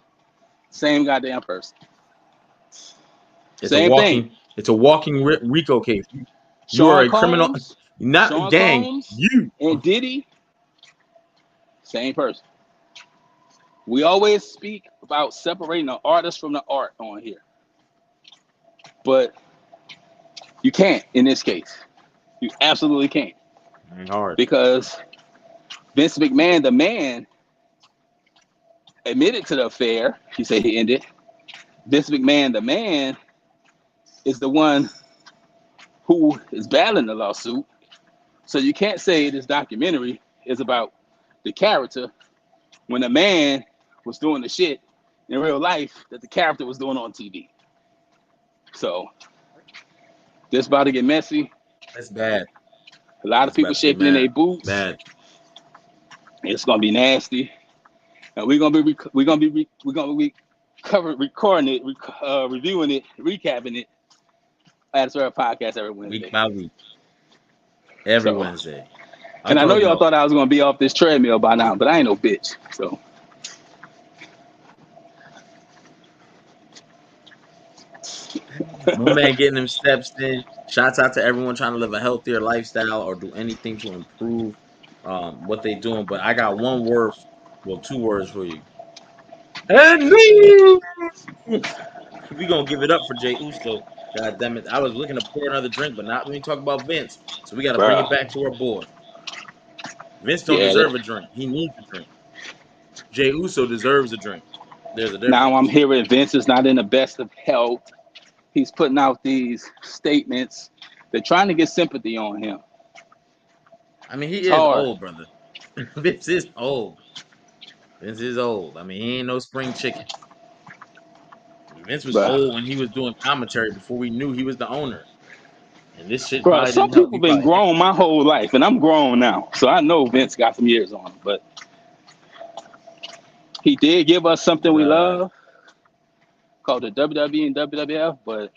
same goddamn person.
It's a
Same thing.
walking, it's a walking Rico case. You are
Sean
a criminal,
Combs,
not
Sean
gang.
Combs,
You.
and Diddy, same person. We always speak about separating the artist from the art on here, but you can't in this case. You absolutely can't
Ain't hard.
because Vince McMahon, the man, admitted to the affair. He said he ended. Vince McMahon, the man, is the one who is battling the lawsuit. So you can't say this documentary is about the character when the man was doing the shit in real life that the character was doing on TV. So this about to get messy.
That's bad.
A lot of
It's about
people
to get
shaking in
mad.
their boots.
Bad.
It's gonna be nasty, and we're gonna be recording it, reviewing it, recapping it at our podcast every
Week
Wednesday.
by week. Every
So,
Wednesday. I'm
and I know
talking
y'all
about
thought I was gonna be off this treadmill by now, but I ain't no bitch. So,
my man getting them steps in. Shouts out to everyone trying to live a healthier lifestyle or do anything to improve what they doing. But I got one word, well, two words for you. And me. We gonna give it up for Jay Uso. God damn it! I was looking to pour another drink, but not when we talk about Vince. So we got to bring it
bruh,
back to our boy. Vince don't
yeah.
deserve a drink. He needs a drink. Jay Uso deserves a drink. There's a
Now I'm
difference.
hearing Vince is not in the best of health. He's putting out these statements. They're trying to get sympathy on him.
I mean, he
It's
is
hard,
old, brother. Vince is old. Vince is old. I mean, he ain't no spring chicken. Vince was
but
old when he was doing commentary before we knew he was the owner. And this shit
bro,
probably
some
didn't help.
people
He
been
probably
grown my whole life, and I'm grown now, so I know Vince got some years on him. But he did give us something we love called the WWE and WWF. But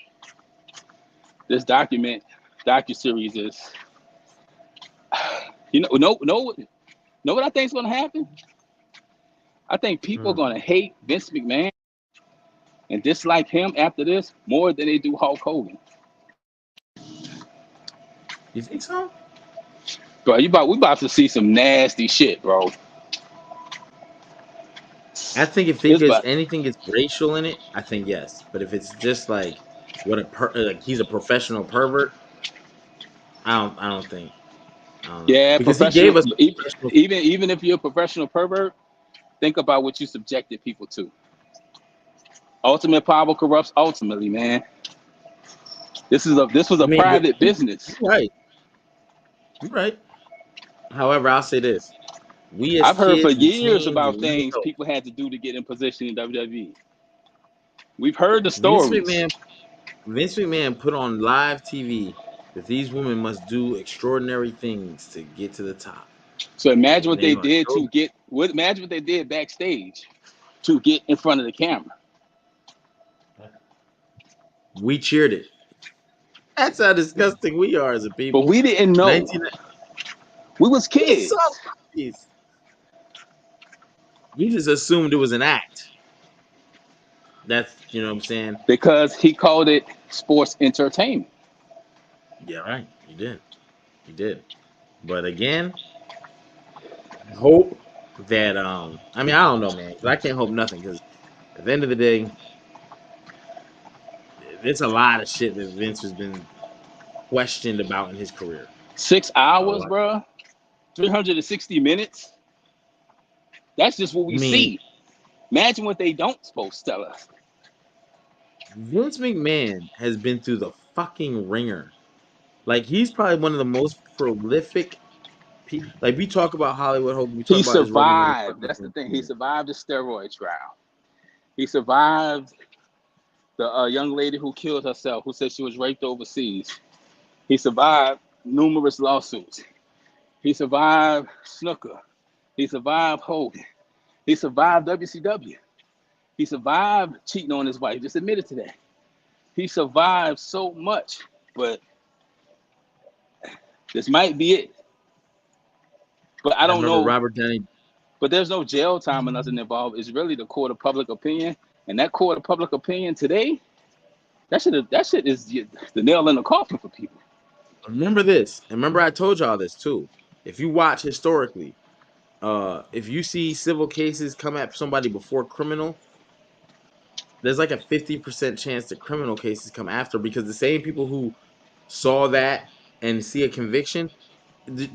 this docu-series is, know what I think is gonna happen? I think people are gonna hate Vince McMahon and dislike him after this more than they do Hulk Hogan.
You think so?
Bro, we about to see some nasty shit, bro.
I think if
It's but
anything gets racial in it, I think yes. But if it's just like like he's a professional pervert, I don't think. I don't know
yeah,
because he gave
professional.
us professional.
Even if you're a professional pervert, think about what you subjected people to. Ultimate power corrupts ultimately, man. This was
I
a
mean,
private business.
you're right. You're right. However, I'll say this: we as
I've heard for
kids and
years
teens,
about
and young
things
adults,
people had to do to get in position in WWE. We've heard the
Vince
stories.
McMahon, Vince McMahon put on live TV that these women must do extraordinary things to get to the top,
So imagine
and
what
they're
they
gonna
did
show.
imagine what they did backstage to get in front of the camera.
We cheered it. That's how disgusting we are as a
But
people.
we didn't know.
19,
We was
we saw
kids
puppies. We just assumed it was an act. That's what I'm saying.
because he called it sports entertainment.
Yeah, right. He did. He did. But again, I hope that I mean I don't know, man. 'Cause I can't hope nothing because at the end of the day, there's a lot of shit that Vince has been questioned about in his career.
6 hours,
I
bro. 360 minutes. That's just what we
mean,
see. Imagine what they don't supposed to tell us.
Vince McMahon has been through the fucking ringer. Like he's probably one of the most prolific. Like we talk about Hollywood Hogan, we talk
He
about his run, we talk
survived.
about
That's the
Vince
thing. He
McMahon.
survived the steroid trial. He survived the young lady who killed herself, who said she was raped overseas. He survived numerous lawsuits. He survived snooker. He survived Hogan. He survived WCW. He survived cheating on his wife. He just admitted to that. He survived so much, but this might be it. But I
I
don't
remember
know.
Robert Downey.
But there's no jail time or nothing involved. It's really the court of public opinion. And that court of public opinion today, that shit is the nail in the coffin for people.
Remember this. And remember I told y'all this too. If you watch historically, if you see civil cases come at somebody before criminal, there's like a 50% chance that criminal cases come after because the same people who saw that and see a conviction, the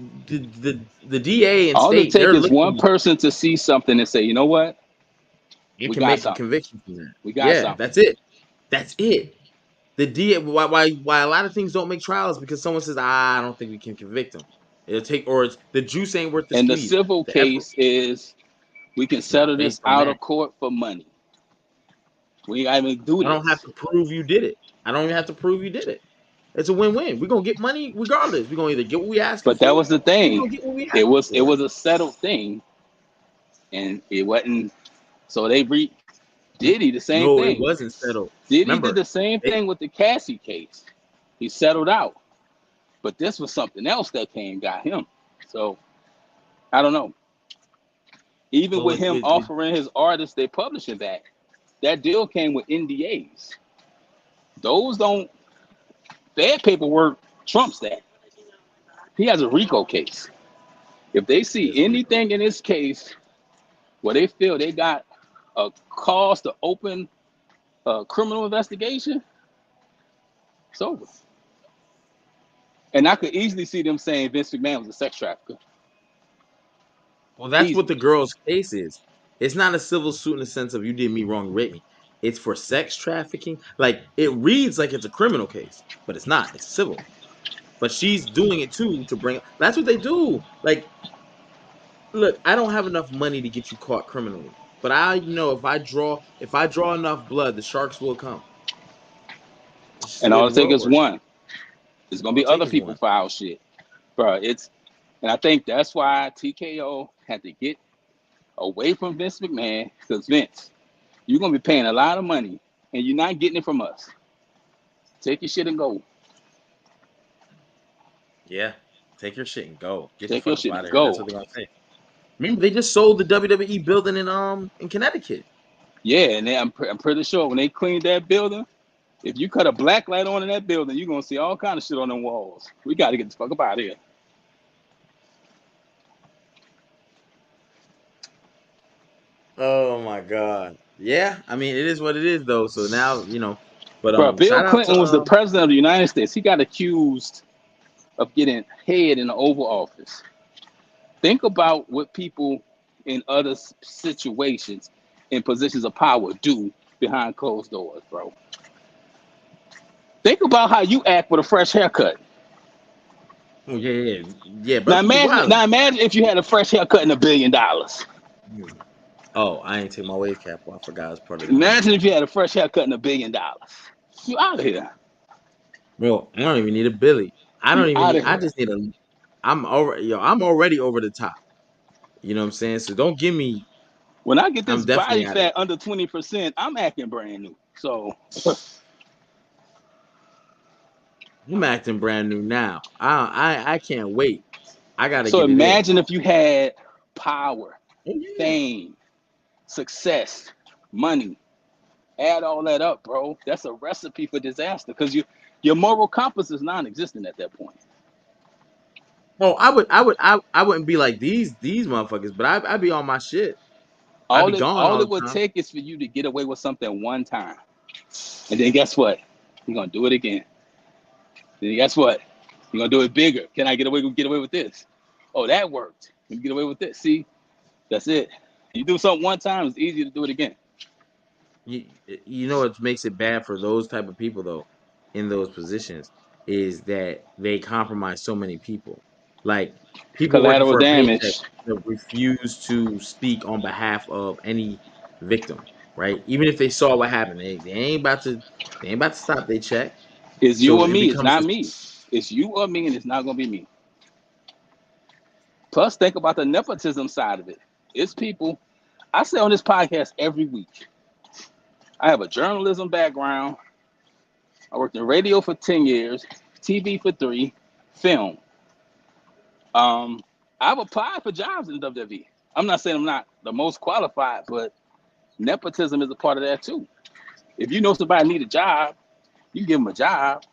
DA and
All it
state,
takes
they're
is one
looking.
person to see something and say, you know what?
It
We
can
got
make a
something.
conviction from that.
We got
Yeah,
something.
that's it. That's it. The DA, why a lot of things don't make trials because someone says, I don't think we can convict him. It'll take, or it's, the juice ain't worth the
And the
squeeze.
civil
The effort
case is we can
is not
settle this
based on
out
that.
of court for money. We ain't gotta even do
I don't have
this.
to prove you did it. I don't even have to prove you did it. It's a win-win. We're gonna get money regardless. We're gonna either get what we asking
But that
for,
was the
or we're
thing.
gonna get what we
It
asking
was
for.
a settled thing, and it wasn't. So they Diddy the same
No, it
thing.
wasn't settled.
Diddy did
Remember,
the same
they,
thing with the Cassie case. He settled out, but this was something else that came got him. So I don't know. Even
well,
with him offering his artists their publishing back, that deal came with NDAs. Those don't. Their paperwork trumps that. He has a RICO case. If they see
it's Rico.
anything in this case where they feel they got a cause to open a criminal investigation, it's over. And I could easily see them saying Vince McMahon was a sex trafficker.
Well, that's what the
Easily.
girl's case is. It's not a civil suit in the sense of you did me wrong, you raped me. It's for sex trafficking. Like it reads like it's a criminal case, but it's not. It's civil. But she's doing it too to bring. That's what they do. Like, look, I don't have enough money to get you caught criminally, but I know if I draw enough blood, the sharks will come. It's just the
And
way
all
the
it takes
world
is
works.
one. There's gonna
All
be
it takes
other
is
people
one.
file shit. Bro, and I think that's why TKO had to get away from Vince McMahon, because Vince, you're gonna be paying a lot of money and you're not getting it from us. Take your shit and go.
Yeah, take your shit and go. Get the
Take your
fuck up
shit
out
and
of here. That's
go.
what they're gonna say. Remember, they just sold the WWE building in Connecticut.
Yeah, and I'm pretty sure when they cleaned that building, if you cut a black light on in that building, you're gonna see all kind of shit on them walls. We gotta get the fuck up out of here.
Oh my god. Yeah, I mean it is what it is though. So now but
Bro, Bill
shout out to
Clinton was the president of the United States. He got accused of getting head in the Oval Office. Think about what people in other situations in positions of power do behind closed doors, bro. Think about how you act with a fresh haircut.
oh, yeah.
Now
But people
imagine,
wild.
now imagine if you had a fresh haircut and $1 billion.
Oh, I ain't take my wave cap off. I forgot it's part of the game.
Imagine if you had a fresh haircut and $1 billion. You out of here.
Bro, I don't even need a Billy. I
You
don't even
out
need
of
I
here.
just need a I'm already over the top. You know what I'm saying? So don't give me
When I get
I'm
this
definitely
body
out of
fat under 20%, I'm acting brand new. So
I'm acting brand new now. I can't wait. I gotta
so
get it in.
imagine if you had power,
Oh yeah.
fame, success, money. Add all that up, bro. That's a recipe for disaster because your moral compass is non-existent at that point.
Oh, I wouldn't be like these motherfuckers, but I'd be on my shit. I'd be gone
All
all
it
the
would
time.
take is for you to get away with something one time, and then guess what? You're gonna do it again. Then guess what? You're gonna do it bigger. Can I get away with this? Oh, that worked. Let me get away with this. See, that's it. You do something one time, it's easy to do it again.
You know what makes it bad for those type of people though, in those positions, is that they compromise so many people. Like people working
Collateral
for a paycheck
damage
that refuse to speak on behalf of any victim, right? Even if they saw what happened, they ain't about to stop their check.
is you
So
or
it
me. It's
becomes
not
this.
me. It's you or me, and it's not gonna be me. Plus, think about the nepotism side of it. It's people. I say on this podcast every week. I have a journalism background. I worked in radio for 10 years, TV for 3, film. I've applied for jobs in WWE. I'm not saying I'm not the most qualified, but nepotism is a part of that too. If you know somebody need a job, you give them a job.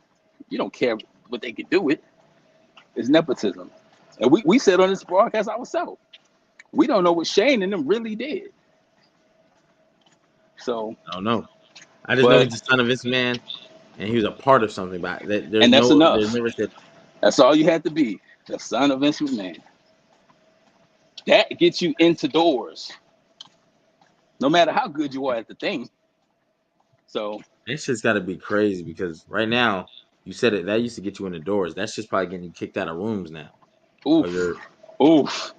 You don't care what they can do with. It's nepotism. And we said on this broadcast ourselves, we don't know what Shane and them really did. So,
I don't know. I just know
but
he's the son of this man, and he was a part of something. But
and that's
there's
enough.
never said.
That's all you had to be, the son of Vince McMahon. That gets you into doors, no matter how good you are at the thing. So,
It's just got to be crazy because right now you said it that used to get you in the doors. That's just probably getting you kicked out of rooms now. Or
oof,
you're
oof.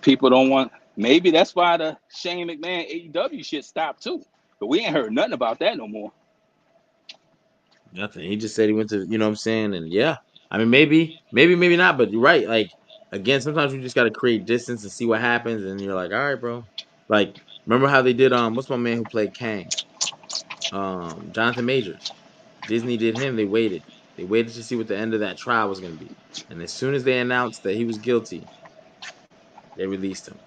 People don't want. Maybe that's why the Shane McMahon AEW shit stopped too. But we ain't heard nothing about that no more.
Nothing. He just said he went to, you know what I'm saying? And yeah, I mean, maybe not, but you're right. Like, again, sometimes you just got to create distance and see what happens. And you're like, all right, bro. Like, remember how they did, what's my man who played Kang? Jonathan Majors. Disney did him. They waited. They waited to see what the end of that trial was going to be. And as soon as they announced that he was guilty, they released him.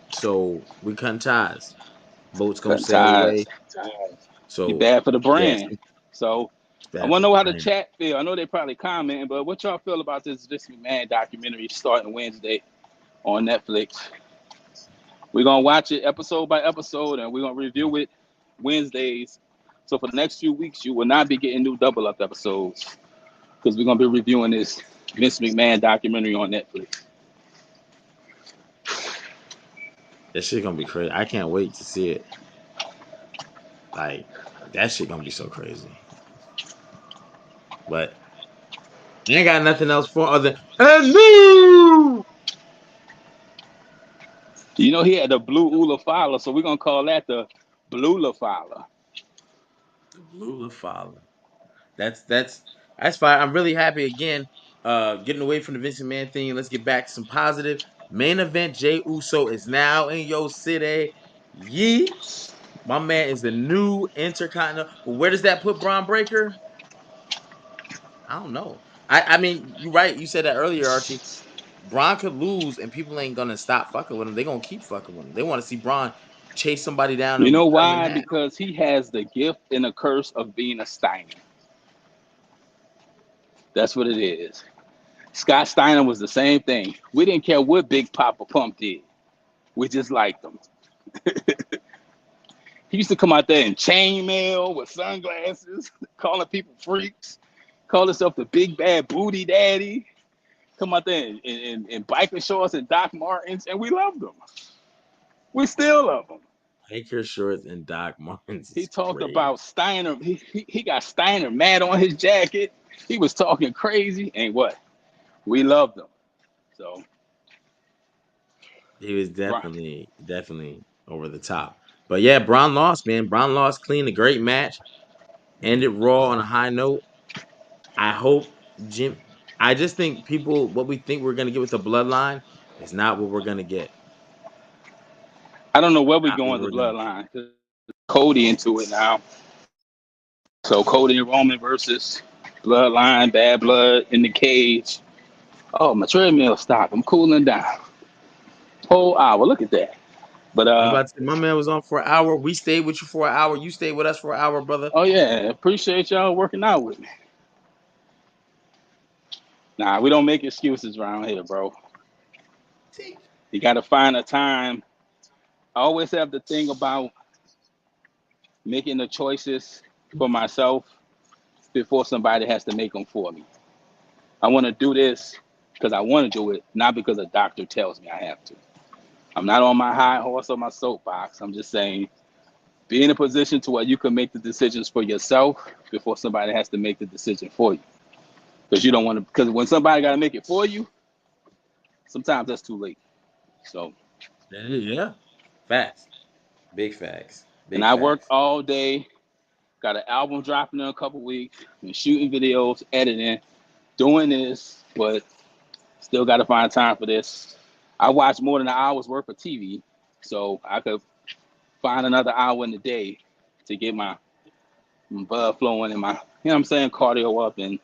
So we cutting ties. Boats gonna
Cutting
sail away.
ties. Be
So
bad for the
yes,
brand. So
it's
I
bad
want
for
to
the
know how the
brand.
chat feel. I know they probably commenting, but what y'all feel about this McMahon documentary starting Wednesday on Netflix? We're gonna watch it episode by episode, and we're gonna review it Wednesdays. So for the next few weeks, you will not be getting new double up episodes because we're gonna be reviewing this Vince McMahon documentary on Netflix.
That shit gonna be crazy. I can't wait to see it. Like that shit gonna be so crazy. But I ain't got nothing else for other and new.
You know he had the blue Ula Fowler, so we're gonna call that the Blue La Fowler.
The blue Lafala. That's fine. I'm really happy again. Getting away from the Vince McMahon thing. Let's get back to some positive. Main event. Jay Uso is now in your city. Yeet. My man is the new Intercontinental. But where does that put Braun Breaker? I don't know. I mean, you're right. You said that earlier, Archie. Braun could lose, and people ain't gonna stop fucking with him. They gonna keep fucking with him. They want to see Braun chase somebody down
You
and
know
cut him in
why?
half.
Because he has the gift and the curse of being a Steiner. That's what it is. Scott Steiner was the same thing. We didn't care what Big Papa Pump did. We just liked him. He used to come out there in chainmail with sunglasses, calling people freaks, call himself the big bad booty daddy. Come out there in biker shorts and Doc Martens, and we loved him. We still love him.
Hiker shorts and Doc Martens
He
is
talked
crazy.
about Steiner. He got Steiner mad on his jacket. He was talking crazy, and what? We loved him. So,
He was
Brian,
definitely over the top. But yeah, Braun lost, man. Braun lost clean. A great match. Ended Raw on a high note. I hope Jim. I just think people, what we think we're gonna get with the Bloodline is not what we're gonna get.
I don't know where we
Not
go
what
in the
we're gonna get.
bloodline. Cody into it now. So Cody and Roman versus Bloodline, Bad Blood in the cage. Oh, my treadmill stopped. I'm cooling down. Whole hour. Look at that. But
I'm about to say, my man was on for an hour. We stayed with you for an hour. You stayed with us for an hour, brother.
oh yeah, appreciate y'all working out with me. Nah, we don't make excuses around here, bro.
See?
You got to find a time. I always have the thing about making the choices for myself before somebody has to make them for me. I want to do this because I want to do it, not because a doctor tells me I have to. I'm not on my high horse or my soapbox. I'm just saying, be in a position to where you can make the decisions for yourself before somebody has to make the decision for you. Because you don't want to. Because when somebody got to make it for you, sometimes that's too late. So,
Yeah. Facts. Big facts.
and
Big
I worked
facts.
all day. Got an album dropping in a couple weeks. Been shooting videos, editing, doing this, but still got to find time for this. I watch more than an hour's worth of TV, so I could find another hour in the day to get my blood flowing and my, you know what I'm saying, cardio up and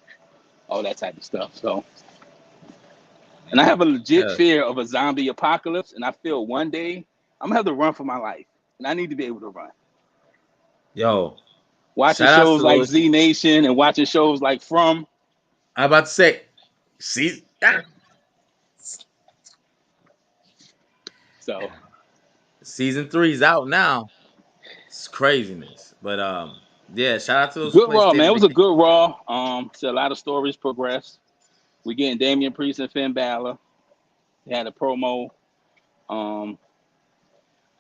all that type of stuff. So, and I have a legit
Yeah.
fear of a zombie apocalypse, and I feel one day I'm gonna have to run for my life, and I need to be able to run.
Yo,
Watching
shout outs
shows
to
like
those.
Z Nation and watching shows like From.
I about to say, see,
So,
season 3's out now. It's craziness. But yeah, shout out to those who
good
play
Raw,
State
man.
of
It was a
Decay.
good Raw. See a lot of stories progress. We getting Damian Priest and Finn Balor. They had a promo. Um,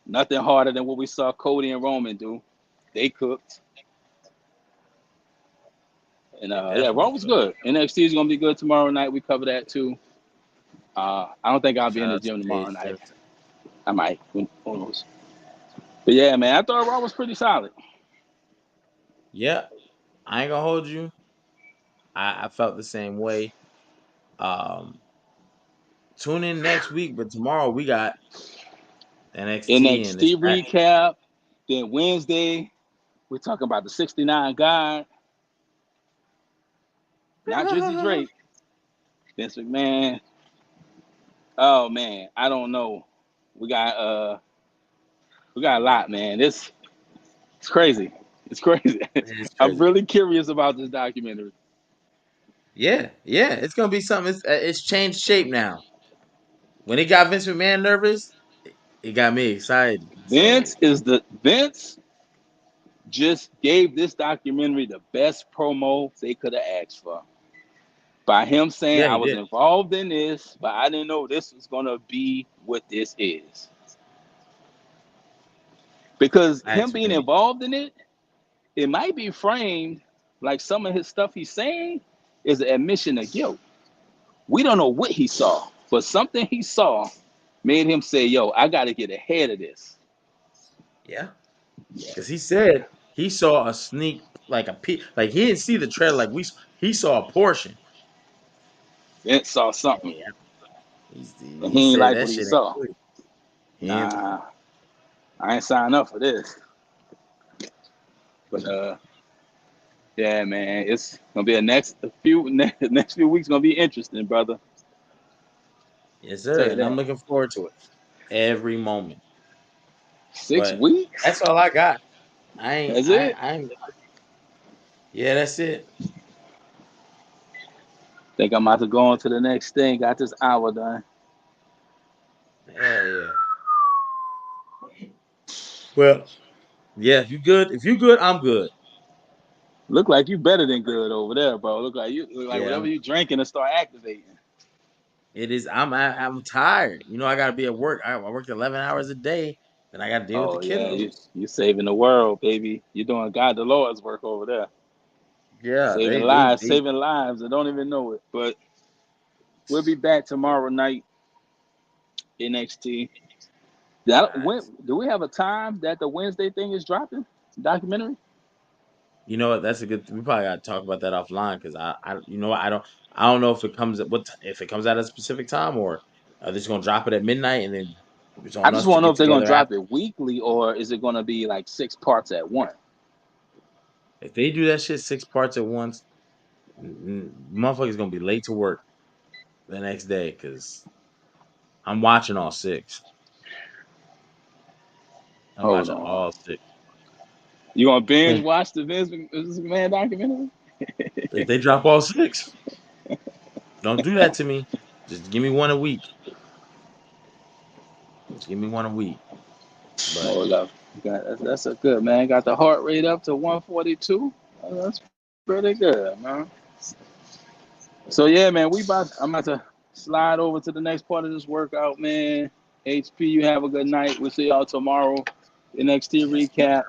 Nothing harder than what we saw Cody and Roman do. They cooked. And
They
yeah, Raw
definitely
was
could.
good. NXT is gonna be good tomorrow night. We cover that too. I don't think I'll be in
Shout
the
out to
gym tomorrow
Paige
night.
Sterling.
I might. Who knows? But yeah, man, I thought Raw was pretty solid.
Yeah. I ain't gonna hold you. I felt the same way. Um, Tune in next week, but tomorrow we got NXT and
NXT
it's back.
recap. Then Wednesday, we're talking about the 69 guy, not Drizzy Drake. Vince McMahon. Oh man, I don't know. We got a lot, man. It's crazy. It's crazy.
It is
I'm
crazy.
really curious about this documentary.
Yeah, yeah, it's gonna be something. It's changed shape now. When it got Vince McMahon nervous, it got me excited. So
Vince just gave this documentary the best promo they could have asked for. By him saying
yeah,
I
he
was
did.
involved in this, but I didn't know this was gonna be what this is. Because him
Facts,
being
man.
involved in it, it might be framed like some of his stuff he's saying is an admission of guilt. We don't know what he saw, but something he saw made him say, "Yo, I got to get ahead of this."
Yeah, because he said he saw a sneak, like a peek, like he didn't see the trailer. He saw a portion.
Vince saw something,
Yeah,
and
he
he ain't
said
like
that
what he
shit ain't
saw.
good. He ain't,
Nah, I ain't signed up for this. But yeah, man, it's gonna be next few weeks gonna be interesting, brother.
yes,
Tell
sir,
you
and I'm
that.
looking forward to it every moment.
Six
But
weeks?
that's all I got.
That's it.
I ain't. Yeah, that's it.
Think I'm about to go on to the next thing. Got this hour done.
Hell yeah. Well, yeah. If you good, I'm good.
Look like you better than good over there, bro. Look like
Yeah,
whatever you drinking to start activating.
it is. I'm tired. You know, I gotta be at work. I worked 11 hours a day. Then I gotta deal with the
Oh yeah,
kiddos.
you saving the world, baby. You're doing God the Lord's work over there.
Yeah,
Saving lives. I don't even know it. But we'll be back tomorrow night, NXT. When
facts.
do we have a time that the Wednesday thing is dropping? Documentary?
You know what? That's a good. We probably gotta talk about that offline because you know what? I don't know if it comes at if it comes at a specific time or are they just gonna drop it at midnight and then it's
I
on
just
us to
want to know
get
if they're gonna
together
drop
after.
it weekly or is it gonna be like 6 parts at once?
If they do that shit 6 parts at once, motherfuckers gonna be late to work the next day because I'm watching all six. I'm
Hold
watching
on.
all six.
You gonna binge
Hmm.
watch the Vince McMahon documentary?
If they drop all six, don't do that to me. Just give me one a week. Just give me one a week. But
Hold up. That's a good man. Got the heart rate up to 142. Oh, that's pretty good, man. So yeah, man, I'm about to slide over to the next part of this workout, man. HP, you have a good night. We'll see y'all tomorrow. NXT
yes,
recap.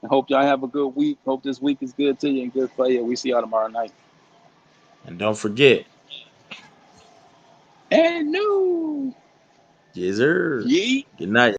I hope y'all have a good week. Hope this week is good to you and good for you. We see y'all tomorrow night.
and don't forget,
And no.
yes, sir.
Yeet.
Good night.